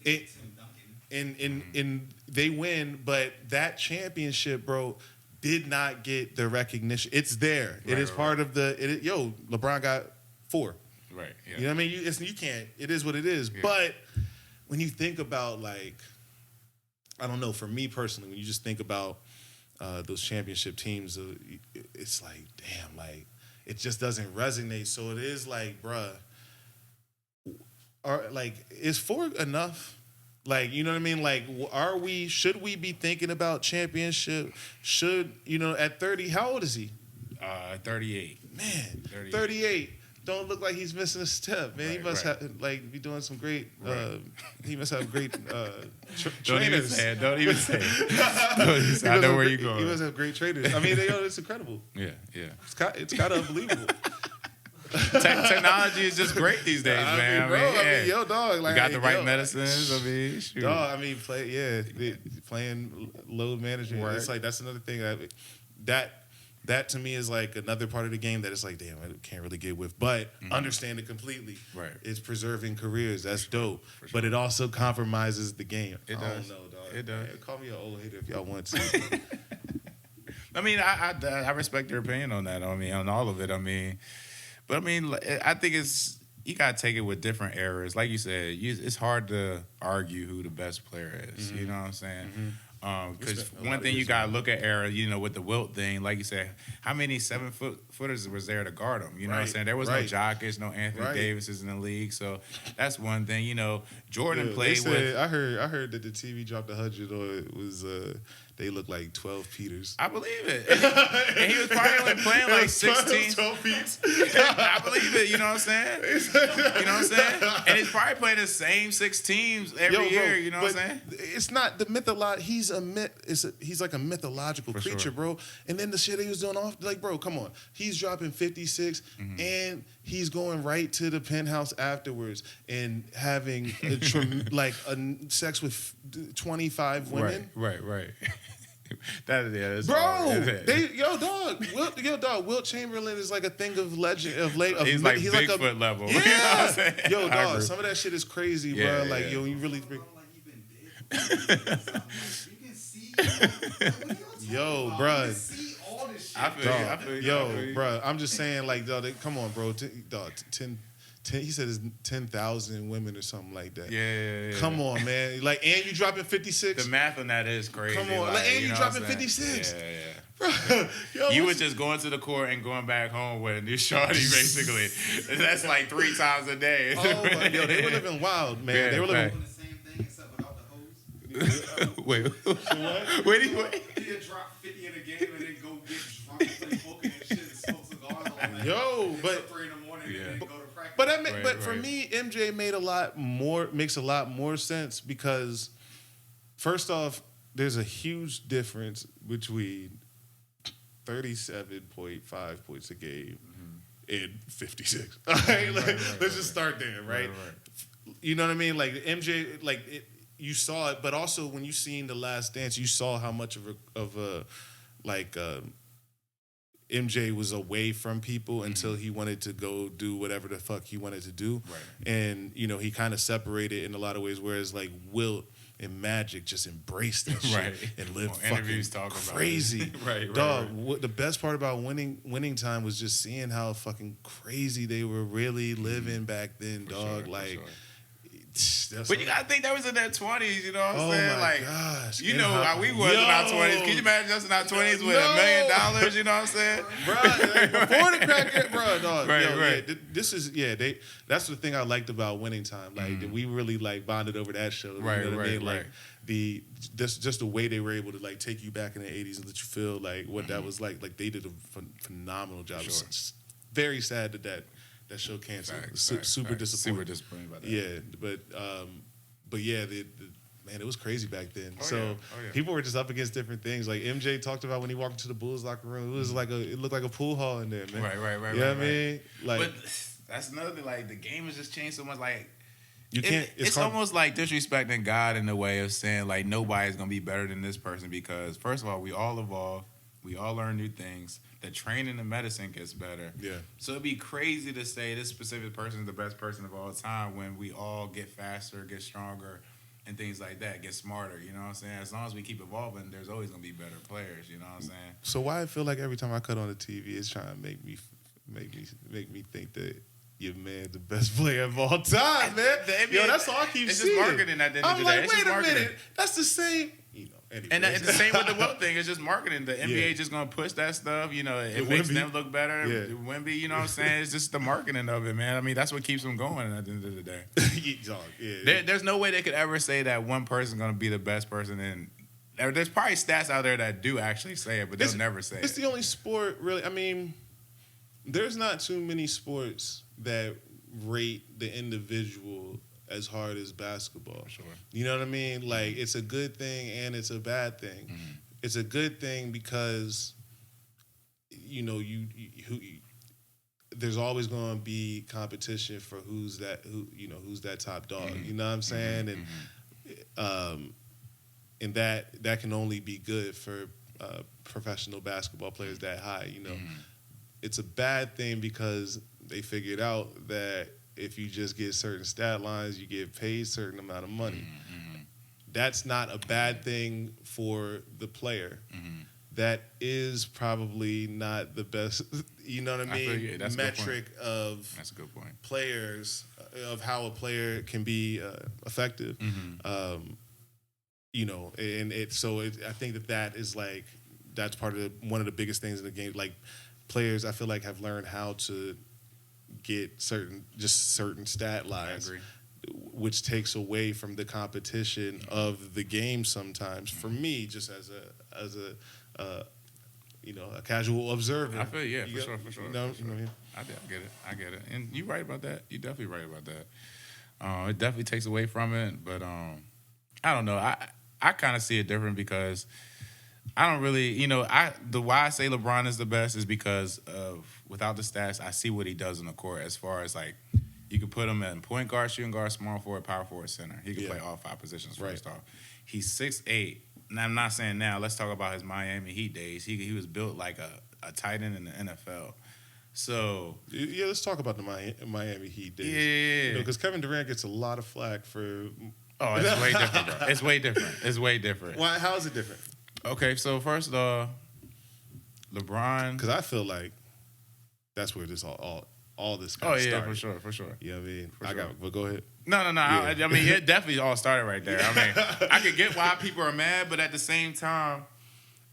Right. And they win, but that championship, bro, did not get the recognition. It's there. It is part of the. LeBron got 4. Right. Yeah. You know what I mean? You can't. It is what it is. Yeah. But when you think about, like, I don't know. For me personally, when you just think about those championship teams, it's like, damn, like, it just doesn't resonate. So it is like, bruh, is 4 enough? Like, you know what I mean? Like, should we be thinking about championship? At 30, how old is he? 38. Man, 38. Don't look like he's missing a step, man. He must have, be doing some great, he must have great trainers. Don't even say it. I know where you're going. He must have great trainers. I mean, it's incredible. Yeah. It's kind of unbelievable. Technology is just great these days, man. Dog. Like, you got the right medicines. I mean, shoot. Dog, playing load management. Right. It's like, that's another thing that to me is like another part of the game that it's like, damn, I can't really get with. But understand it completely. Right. It's preserving careers. That's dope. Sure. But it also compromises the game. It does. I don't know, dog. It does. Man, call me an old hater if y'all want to. I mean, I respect your opinion on that. I mean, on all of it. But I mean, I think you gotta take it with different eras. Like you said, it's hard to argue who the best player is. You know what I'm saying? Because one thing you gotta look at era, with the Wilt thing, like you said, how many 7-footers was there to guard him? You know what I'm saying? There was no Jokic, no Anthony Davises in the league, so that's one thing. Jordan played with. I heard that the TV dropped 100, or it was they look like 12 Peters. I believe it. And he was probably only playing like 16. 12 Peters. I believe it. You know what I'm saying? And he's probably playing the same 6 teams every year. You know what I'm saying? It's not the he's a myth. He's like a mythological creature, bro. And then the shit he was doing bro, come on. He's dropping 56 and he's going right to the penthouse afterwards and having sex with 25 women. Right. That's dog. Wilt Chamberlain is like a thing of legend of late. He's like Bigfoot level. Yeah. You know what I'm saying? Yo, dog. Some of that shit is crazy, bro. Like, you really. Yo, bro. I feel you. Bro. I'm just saying, like, dog. Come on, bro. Dog. 10. He said it's 10,000 women or something like that. Yeah. Come on, man. Like, and you dropping 56. The math on that is crazy. Come on, and you dropping 56. Yeah. Bro, you were just going to the court and going back home with your shorty, basically. That's like 3 times a day. Oh my, they were living wild, man. They were living. Doing the same thing except without the hose. Wait. Wait. He'd drop 50 in a game and then go get drunk and play poker and shit and smoke cigars all night. Yo, but 3 in the morning and then go to practice. But for me, MJ makes a lot more sense because, first off, there's a huge difference between 37.5 points a game in 56. All right, let's just start there, right? You know what I mean? Like MJ, like you saw it, but also when you seen The Last Dance, you saw how much of a MJ was away from people until he wanted to go do whatever the fuck he wanted to do. Right. And, you know, he kind of separated in a lot of ways, whereas like Wilt and Magic just embraced that shit and lived fucking crazy. Dog, the best part about winning time was just seeing how fucking crazy they were really living back then, dog. But you gotta think that was in their 20s, you know what I'm saying? My gosh. You know how we was in our 20s. Can you imagine us in our 20s with $1 million? You know what I'm saying? Bro, before the crack, bro, dog. Right. This is that's the thing I liked about Winning Time. Like we really like bonded over that show. You know what I mean? Like just the way they were able to like take you back in the 80s and let you feel like what that was like. Like they did a phenomenal job. It's very sad that show canceled. Super disappointed. Super disappointed about that. Yeah, but yeah, man, it was crazy back then. People were just up against different things. Like MJ talked about when he walked into the Bulls locker room, it looked like a pool hall in there, man. Right. You know what I mean? Like, but that's another thing. Like the game has just changed so much. Like you can't. It's almost like disrespecting God in a way of saying like nobody's gonna be better than this person because first of all, we all evolve, we all learn new things. The training and medicine gets better. Yeah. So it'd be crazy to say this specific person is the best person of all time when we all get faster, get stronger, and things like that, get smarter. You know what I'm saying? As long as we keep evolving, there's always gonna be better players. You know what I'm saying? So why I feel like every time I cut on the TV, it's trying to make me think that your man the best player of all time, man. Yo, that's all I keep seeing. It's just marketing at the end of the day. I'm like, wait a minute, that's the same. You know. And it's the same with the Wilt thing. It's just marketing. The NBA just gonna push that stuff. You know, it makes them look better. Yeah. Wemby, you know what I'm saying? It's just the marketing of it, man. I mean, that's what keeps them going at the end of the day. There's no way they could ever say that one person's gonna be the best person. And there's probably stats out there that do actually say it, but they'll never say it. It's the only sport, really. I mean, there's not too many sports that rate the individual as hard as basketball. Sure. You know what I mean? Like, it's a good thing and it's a bad thing. Mm-hmm. It's a good thing because, you know, there's always going to be competition for who's that top dog. Mm-hmm. You know what I'm saying? And that can only be good for professional basketball players that high. You know, it's a bad thing because they figured out that if you just get certain stat lines, you get paid a certain amount of money. Mm-hmm. That's not a bad thing for the player. Mm-hmm. That is probably not the best, you know what I mean, metric of that's a good point. Players, of how a player can be effective. Mm-hmm. You know, I think that is like, that's part of one of the biggest things in the game. Like, players, I feel like, have learned how to get certain stat lines, which takes away from the competition of the game sometimes. For me, just as a casual observer. I feel for sure. You know, I get it, and you're right about that. You're definitely right about that. It definitely takes away from it, but I don't know. I kind of see it different because I don't really, why I say LeBron is the best is because of, without the stats, I see what he does on the court as far as, like, you can put him in point guard, shooting guard, small forward, power forward, center. He can play all 5 positions first off. He's 6'8", and I'm not saying now, let's talk about his Miami Heat days. He was built like a tight end in the NFL. So yeah, let's talk about the Miami Heat days. Yeah, because Kevin Durant gets a lot of flack for. Oh, it's way different, bro. It's way different. Why? How is it different? Okay, so first of all, LeBron. Because I feel like that's where this all this kind of started. For sure. You know what I mean? But go ahead. No. Yeah. I mean, it definitely all started right there. I mean, I could get why people are mad, but at the same time,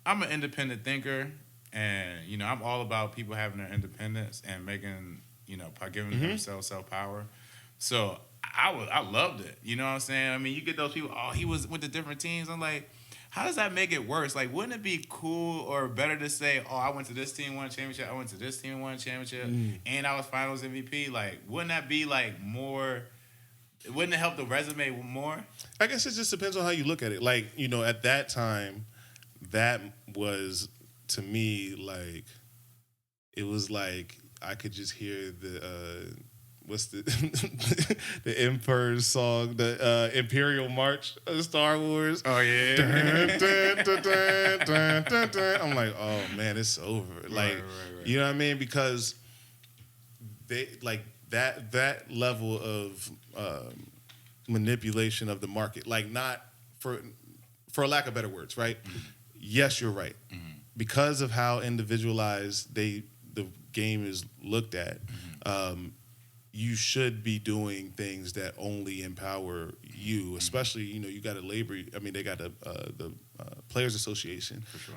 I'm an independent thinker, and I'm all about people having their independence and making, by giving themselves self-power. So I loved it. You know what I'm saying? I mean, you get those people. Oh, he was with the different teams. I'm like, how does that make it worse? Like, wouldn't it be cool or better to say, oh, I went to this team, won a championship, I went to this team, won a championship, and I was finals MVP? Like, wouldn't that be, like, more, wouldn't it help the resume more? I guess it just depends on how you look at it. Like, at that time, that was, to me, like, it was like, I could just hear the what's the the Emperor's song, the Imperial March of Star Wars. Oh yeah. Dun, dun, dun, dun, dun, dun, dun. I'm like, oh man, it's over. Like, right. you know what I mean? Because they like that level of manipulation of the market, like not for lack of better words, right? Mm-hmm. Yes, you're right. Mm-hmm. Because of how individualized the game is looked at, you should be doing things that only empower you. Especially, you got they got the Players Association, for sure.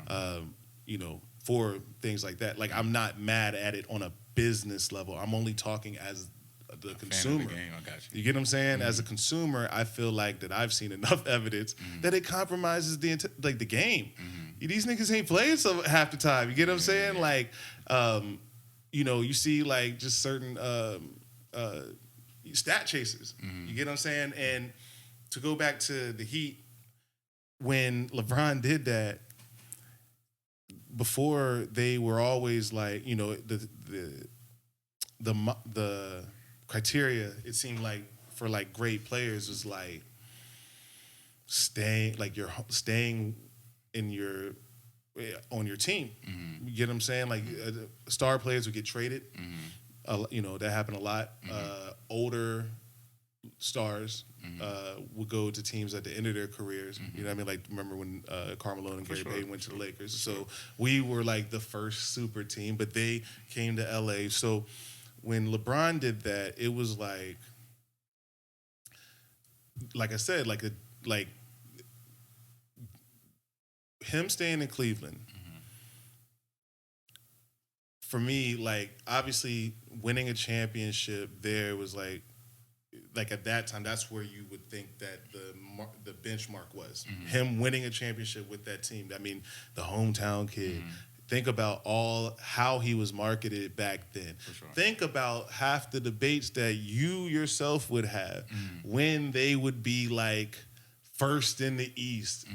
For things like that. Like, I'm not mad at it on a business level. I'm only talking as the consumer. Game, I got you. You get what I'm saying? Mm-hmm. As a consumer, I feel like that I've seen enough evidence that it compromises the game. Mm-hmm. These niggas ain't playing half the time. You get what I'm saying? Like, you see like just certain stat chasers. Mm-hmm. You get what I'm saying? And to go back to the Heat, when LeBron did that, before they were always like, the criteria, it seemed like for like great players was like staying in your on your team. Mm-hmm. You get what I'm saying? Like star players would get traded. Mm-hmm. That happened a lot. Mm-hmm. Older stars would go to teams at the end of their careers. Mm-hmm. You know what I mean? Like, remember when Carmelo and Gary Payton went to the Lakers? So we were like the first super team, but they came to LA. So when LeBron did that, it was like I said, like him staying in Cleveland. Mm-hmm. For me, like, obviously winning a championship there was like at that time, that's where you would think that the benchmark was. Mm-hmm. Him winning a championship with that team. I mean, the hometown kid. Mm-hmm. Think about how he was marketed back then. For sure. Think about half the debates that you yourself would have when they would be like first in the East,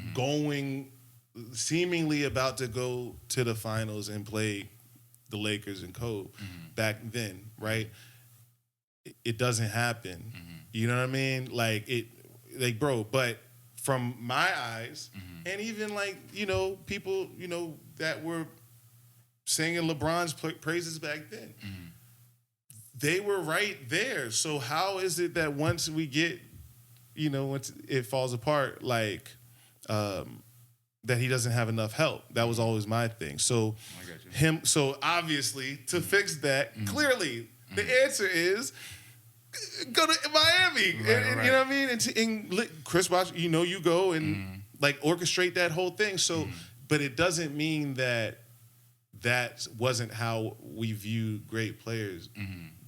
seemingly about to go to the finals and play the Lakers and Kobe back then, right? It doesn't happen. Mm-hmm. You know what I mean? But from my eyes, and even like, people, that were singing LeBron's praises back then, they were right there. So how is it that once we get, once it falls apart, like, that he doesn't have enough help? That was always my thing. So so obviously to fix that, clearly the answer is go to Miami. And you know what I mean? And Chris Bosh, you go and like orchestrate that whole thing. So, but it doesn't mean that wasn't how we view great players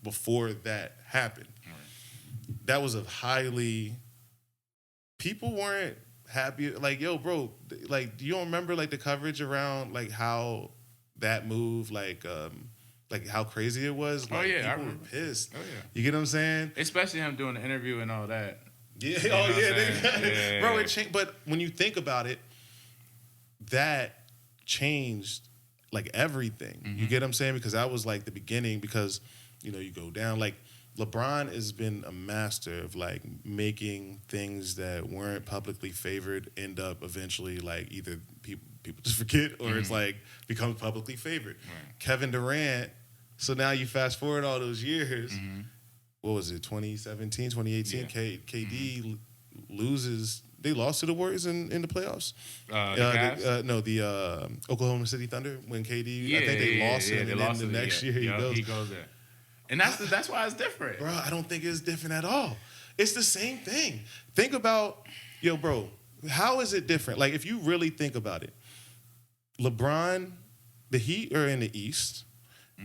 before that happened. Right. That was people weren't happy. Like, yo, bro, like, do you remember like the coverage around like how that move, like how crazy it was? Like, people were pissed. Oh yeah, you get what I'm saying? Especially him doing the interview and all that. Yeah. Bro, it changed. But when you think about it, that changed like everything. Mm-hmm. You get what I'm saying? Because that was like the beginning. Because you go down, like LeBron has been a master of like making things that weren't publicly favored end up eventually like either people just forget or it's like becomes publicly favored. Right. Kevin Durant. So now you fast forward all those years. Mm-hmm. What was it? 2017, 2018. Yeah. KD loses. They lost to the Warriors in the playoffs. The Oklahoma City Thunder when KD. I think they lost him. And then the next year he goes there. And that's why it's different. Bro, I don't think it's different at all. It's the same thing. Think about, bro, how is it different? Like, if you really think about it, LeBron, the Heat are in the East.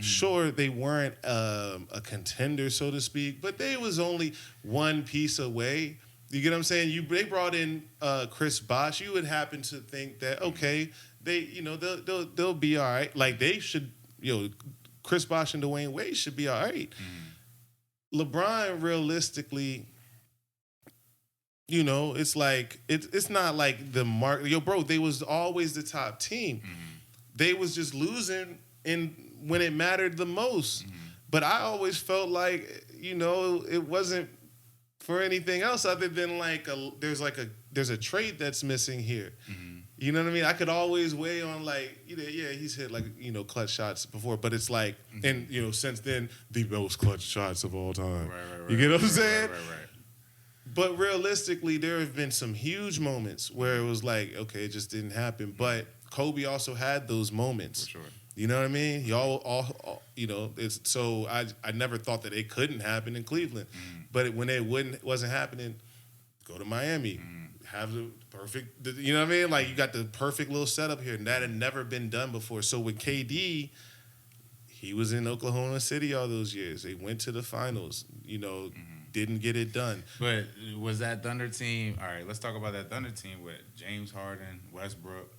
Sure, they weren't a contender, so to speak, but they was only one piece away. You get what I'm saying? They brought in Chris Bosh. You would happen to think that, okay, they'll be all right. Like, they should, Chris Bosh and Dwayne Wade should be all right. LeBron, realistically, it's like it's not like the mark. Bro, they was always the top team. They was just losing when it mattered the most. But I always felt like, it wasn't for anything else other than there's a trait that's missing here. Mm-hmm. You know what I mean? I could always weigh on he's hit clutch shots before, but it's like, and since then the most clutch shots of all time. Right, you get what I'm saying? Right. But realistically, there have been some huge moments where it was like, okay, it just didn't happen. But Kobe also had those moments. For sure. You know what I mean? Y'all, it's so I never thought that it couldn't happen in Cleveland, but when it wasn't happening, go to Miami. Have the perfect, you know what I mean? Like, you got the perfect little setup here, and that had never been done before. So with KD, he was in Oklahoma City all those years. They went to the finals, didn't get it done. But was that Thunder team, all right, let's talk about that Thunder team with James Harden, Westbrook.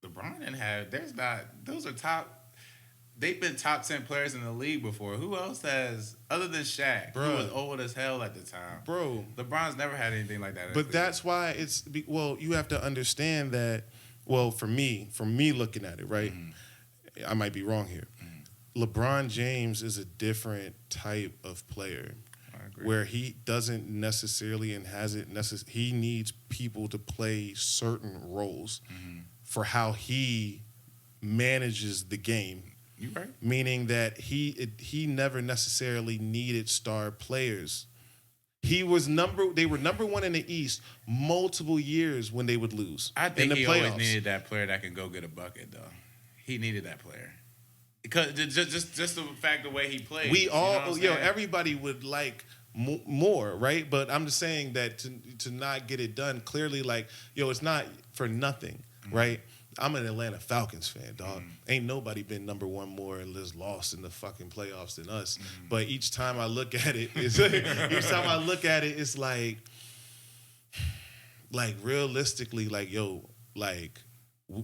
LeBron didn't have, those are top. They've been top 10 players in the league before. Who else has, other than Shaq, who was old as hell at the time? Bro. LeBron's never had anything like that. But that's why you have to understand that, for me looking at it, right? I might be wrong here. LeBron James is a different type of player where he doesn't necessarily and hasn't necessarily, he needs people to play certain roles for how he manages the game. You right. Meaning that he never necessarily needed star players. They were number one in the East multiple years when they would lose. I think he always needed that player that can go get a bucket, though. He needed that player. Because just the fact the way he played. We all, everybody would like more, right? But I'm just saying that to not get it done, clearly, it's not for nothing, right? I'm an Atlanta Falcons fan, dog. Ain't nobody been number one more or less lost in the fucking playoffs than us. But each time I look at it, it's realistically,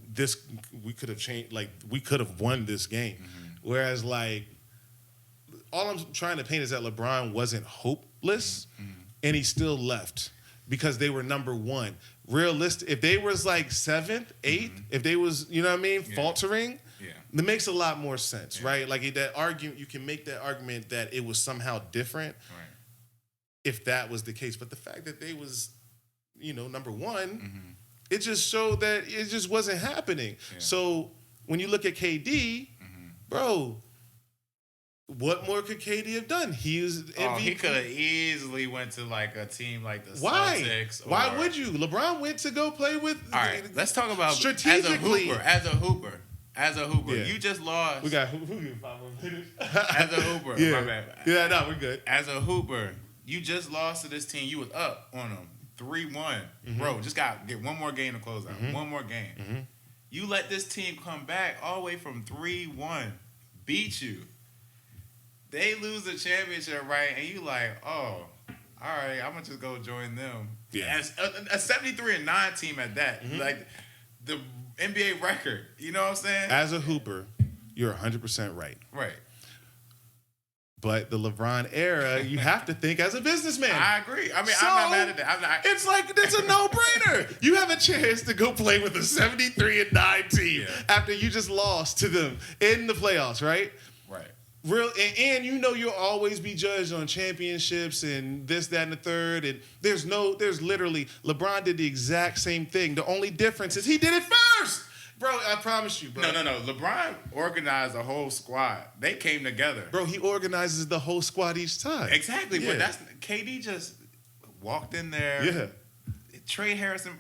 this, we could have changed, we could have won this game. Whereas, all I'm trying to paint is that LeBron wasn't hopeless, and he still left because they were number one. Realistic, if they was seventh, eighth, if they was, faltering, it makes a lot more sense, right? That argument, you can make that argument that it was somehow different, if that was the case. But the fact that they was, number one, it just showed that it just wasn't happening. Yeah. So when you look at KD, bro, what more could KD have done? He was MVP. He could have easily went to a team like the Celtics. Why would you? LeBron went to go play with. All right, let's talk about strategically as a hooper. Yeah. You just lost. We got who 5 more minutes. As a hooper, yeah. My bad. Yeah, no, we're good. As a hooper, you just lost to this team. You was up on them 3-1, bro. Just got get one more game to close out. One more game. You let this team come back all the way from 3-1, beat you. They lose the championship, right? And you like, oh, all right, I'm gonna just go join them. Yeah, as a 73-9 team at that, the NBA record. You know what I'm saying? As a hooper, you're 100% right. Right. But the LeBron era, you have to think as a businessman. I agree. I mean, I'm not mad at that. It's a no-brainer. You have a chance to go play with a 73-9 team after you just lost to them in the playoffs, right? Right. And you'll always be judged on championships and this, that, and the third. And there's literally, LeBron did the exact same thing. The only difference is he did it first. Bro, I promise you, bro. No. LeBron organized a whole squad. They came together. Bro, he organizes the whole squad each time. Exactly, but KD just walked in there. Yeah. Trey Harrison,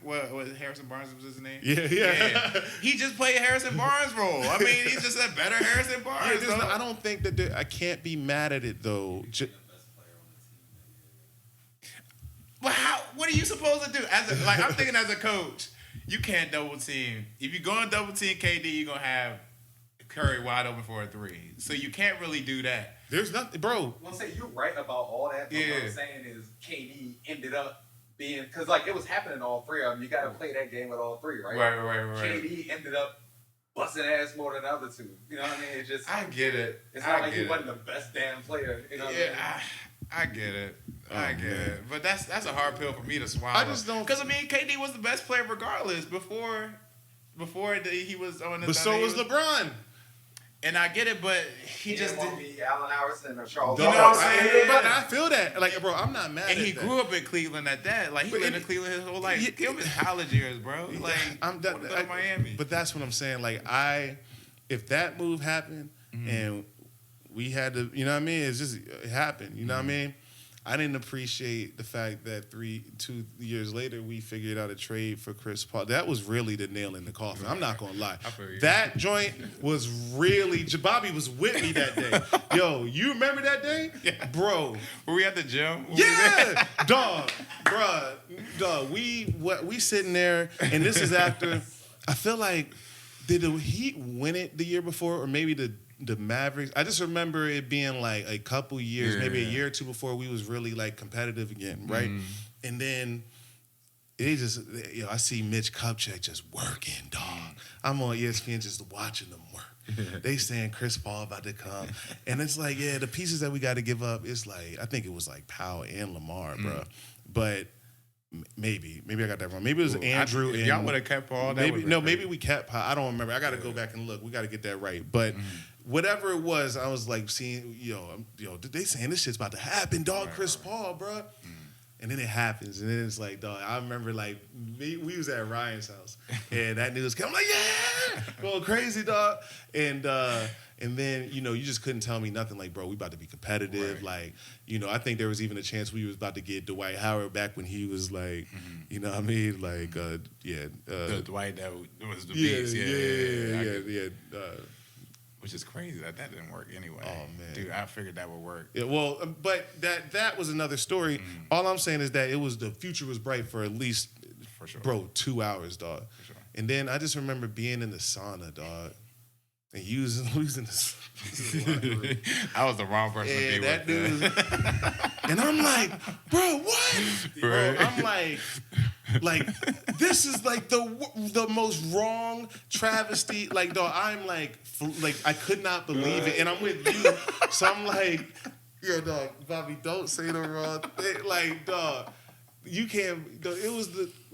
Harrison Barnes was his name? Yeah. He just played Harrison Barnes' role. I mean, he's just a better Harrison Barnes. I don't think that I can't be mad at it, though. Well, what are you supposed to do? I'm thinking as a coach, you can't double team. If you're going to double team KD, you're going to have Curry wide open for a 3. So you can't really do that. There's nothing, bro. I'll say you're right about all that. But what I'm saying is KD ended up being, because it was happening all three of them. You got to play that game with all three, right? Right. KD ended up busting ass more than the other two. You know what I mean? It's just, I get it. It's not like he wasn't the best damn player. You know what I mean? I get it. I get it. But that's a hard pill for me to swallow. I just don't. Because, KD was the best player regardless before he was on the. But so was LeBron. And I get it, but he just didn't want to be Allen Iverson or Charles. You know what I'm saying? But I feel that. Like, bro, I'm not mad at that. And he grew up in Cleveland at that. Like, he lived in Cleveland his whole life. He was his college years, bro. Like, I'm done. Miami. But that's what I'm saying. Like, if that move happened and we had to, you know what I mean? It happened. You know what I mean? I didn't appreciate the fact that 2 years later we figured out a trade for Chris Paul. That was really the nail in the coffin. I'm not gonna lie. That joint was really. Bobby was with me that day. Yo, you remember that day, bro? Were we at the gym? Yeah, dog, bruh, dog. We sitting there, and this is after. I feel like did the Heat win it the year before, or maybe the Mavericks? I just remember it being like a couple years, maybe a year or two before we was really like competitive again, right? And then it just, I see Mitch Kupchak just working, dog. I'm on ESPN just watching them work. They saying Chris Paul about to come. And it's like, the pieces that we got to give up, it's like, I think it was like Powell and Lamar, bro. But maybe I got that wrong. Maybe it was Andrew. If y'all would have kept Paul, maybe we kept Powell. I don't remember. I got to go back and look. We got to get that right. But whatever it was, I was like seeing, they saying this shit's about to happen, dog. Chris Paul, bro. And then it happens, and then it's like, dog. I remember like we was at Ryan's house, and that news came. I'm like, yeah, going crazy, dog. And then, you just couldn't tell me nothing like, bro, we about to be competitive. Right. Like, I think there was even a chance we was about to get Dwight Howard back when he was like, you know what I mean? Like, the Dwight that was the beast. Yeah. Which is crazy that didn't work anyway. Oh, man. Dude, I figured that would work. Yeah, well, but that was another story. All I'm saying is that the future was bright for at least, for sure, bro, 2 hours, dog. For sure. And then I just remember being in the sauna, dog. And losing this. I was the wrong person to be with. Dude, and I'm like, bro, what? Right. Bro, I'm like, this is like the most wrong travesty. Like, dog, I'm like I could not believe it. And I'm with you. So I'm like, yo, dog, Bobby, don't say the wrong thing. Like, dog, you can't. Dog, it was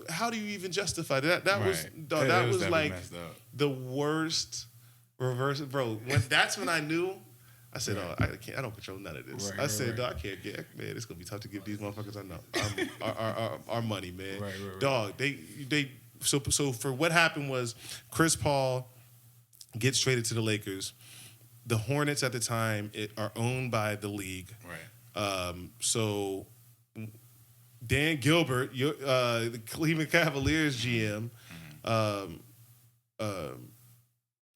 how do you even justify that? That was, dog, that was like the worst. Reverse it, bro. That's when I knew. I said, "Oh, I don't control none of this." I said, "Dog, I can't get. Man, it's gonna be tough to give these motherfuckers our money, man." Right. Dog, they. So for what happened was Chris Paul gets traded to the Lakers. The Hornets at the time are owned by the league. Right. So Dan Gilbert, the Cleveland Cavaliers GM.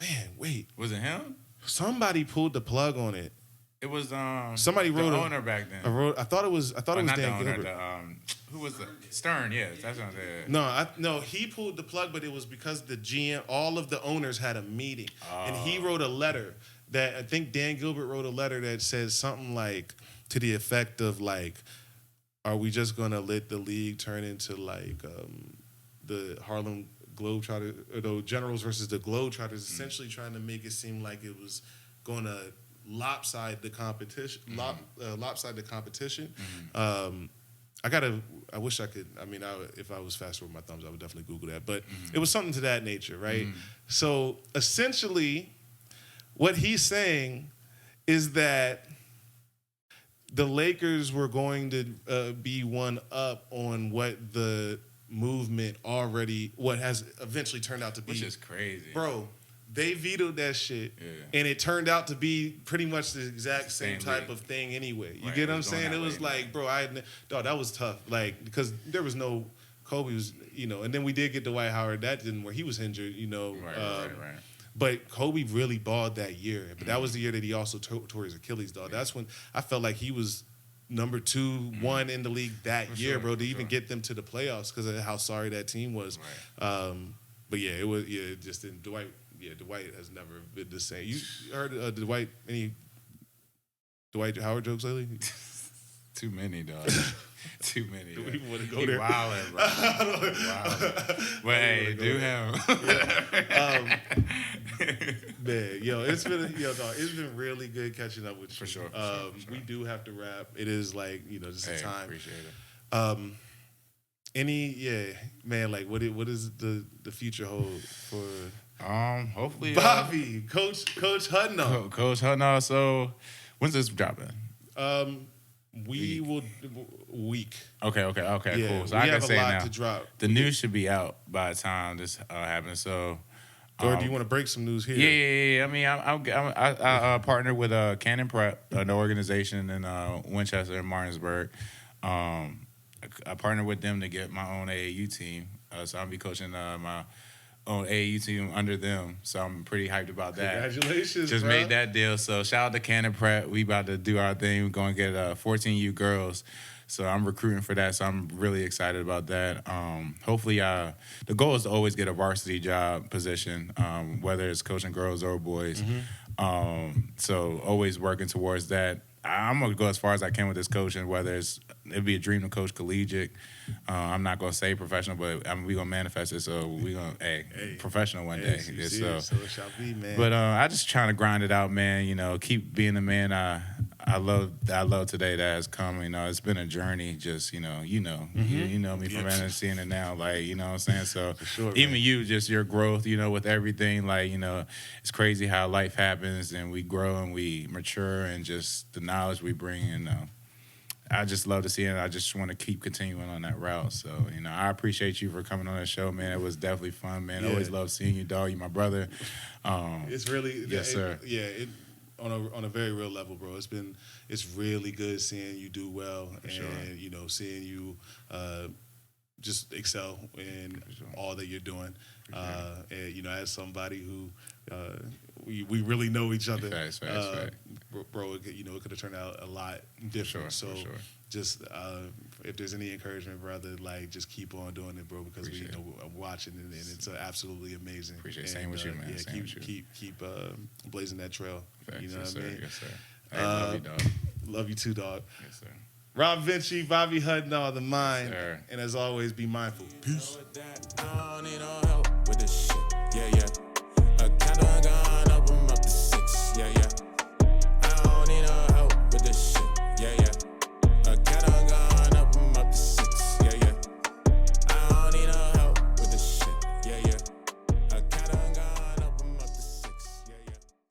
Man, wait. Was it him? Somebody pulled the plug on it. It was somebody wrote the owner back then. I thought it was Dan Gilbert. Who was the Stern? Yes, that's what I'm saying. No, he pulled the plug, but it was because the GM, all of the owners had a meeting, and he wrote a letter that I think Dan Gilbert wrote a letter that says something like to the effect of like, are we just gonna let the league turn into like the Harlem Globetrotters, or the Generals versus the Globetrotters, essentially trying to make it seem like it was going to lopside the competition. Lopside the competition. I wish I could. I mean, if I was faster with my thumbs, I would definitely Google that. But it was something to that nature, right? So essentially, what he's saying is that the Lakers were going to be one up on what the movement what has eventually turned out to be. Which is crazy. Bro, they vetoed that shit, and it turned out to be pretty much the exact same type of thing anyway. You get what I'm saying? It was like, bro, dog, that was tough. Like, because there was no, Kobe was, and then we did get Dwight Howard. That didn't work. He was injured, Right. But Kobe really balled that year. But that was the year that he also tore his Achilles, dog. That's when I felt like he was number 2, 1 in the league that year, bro, to even get them to the playoffs because of how sorry that team was. Right. But yeah, it was just in Dwight. Yeah, Dwight has never been the same. You heard any Dwight Howard jokes lately? Too many, dog. Too many. Do we even want to go there? Wildin', bro. Wildin'. But hey, do him. Man, it's been really good catching up with you. For sure. We do have to wrap. It is like, just a time. Appreciate it. Man, like what is the future hold for? Hopefully, Bobby, Coach Hudnall. Coach Hudnall. So, when's this dropping? We will week. Okay, Yeah, cool. So we I have can a say lot now, to drop. the news should be out by the time this happens. So, or do you want to break some news here? Yeah. I mean, I partnered with Cannon Prep, an organization in Winchester and Martinsburg. I partnered with them to get my own AAU team. So I'll be coaching my own AAU team under them. So I'm pretty hyped about that. Congratulations, Just bro. made that deal. So shout out to Cannon Prep. We about to do our thing. We're going to get 14U girls. So I'm recruiting for that. So I'm really excited about that. Hopefully, the goal is to always get a varsity job position, whether it's coaching girls or boys. So always working towards that. I'm going to go as far as I can with this coaching, whether it'd be a dream to coach collegiate. I'm not going to say professional, but we're going to manifest it. So we're going to, professional one day. So it shall be, man. But I just trying to grind it out, man. You know, keep being the man I love today that has come. You know, it's been a journey. Just you know me from seeing it now. Like you know what I'm saying. So sure, even man. you, just your growth. You know, with everything. Like you know, it's crazy how life happens and we grow and we mature and just the knowledge we bring. And I just love to see it. I just want to keep continuing on that route. So you know, I appreciate you for coming on the show, man. It was definitely fun, man. I always love seeing you, dog. You my brother. It's really yes, sir. On a very real level, bro. It's really good seeing you do well and sure. you know seeing you just excel in all that you're doing. And you know, as somebody who we really know each other, Facts. bro. You know, it could have turned out a lot different. For sure. Just if there's any encouragement, brother, like just keep on doing it, bro. Because we know I'm watching and it's absolutely amazing. Appreciate it. Same with you, man. Yeah, Same with you. keep blazing that trail. Facts, You know yes, what I sir. mean? Yes, sir. Hey, love you, dog. Love you too, dog. Yes, sir. Rob Vinci, Bobby Hudnall, the mind, Yes, sir. and as always, be mindful. Peace.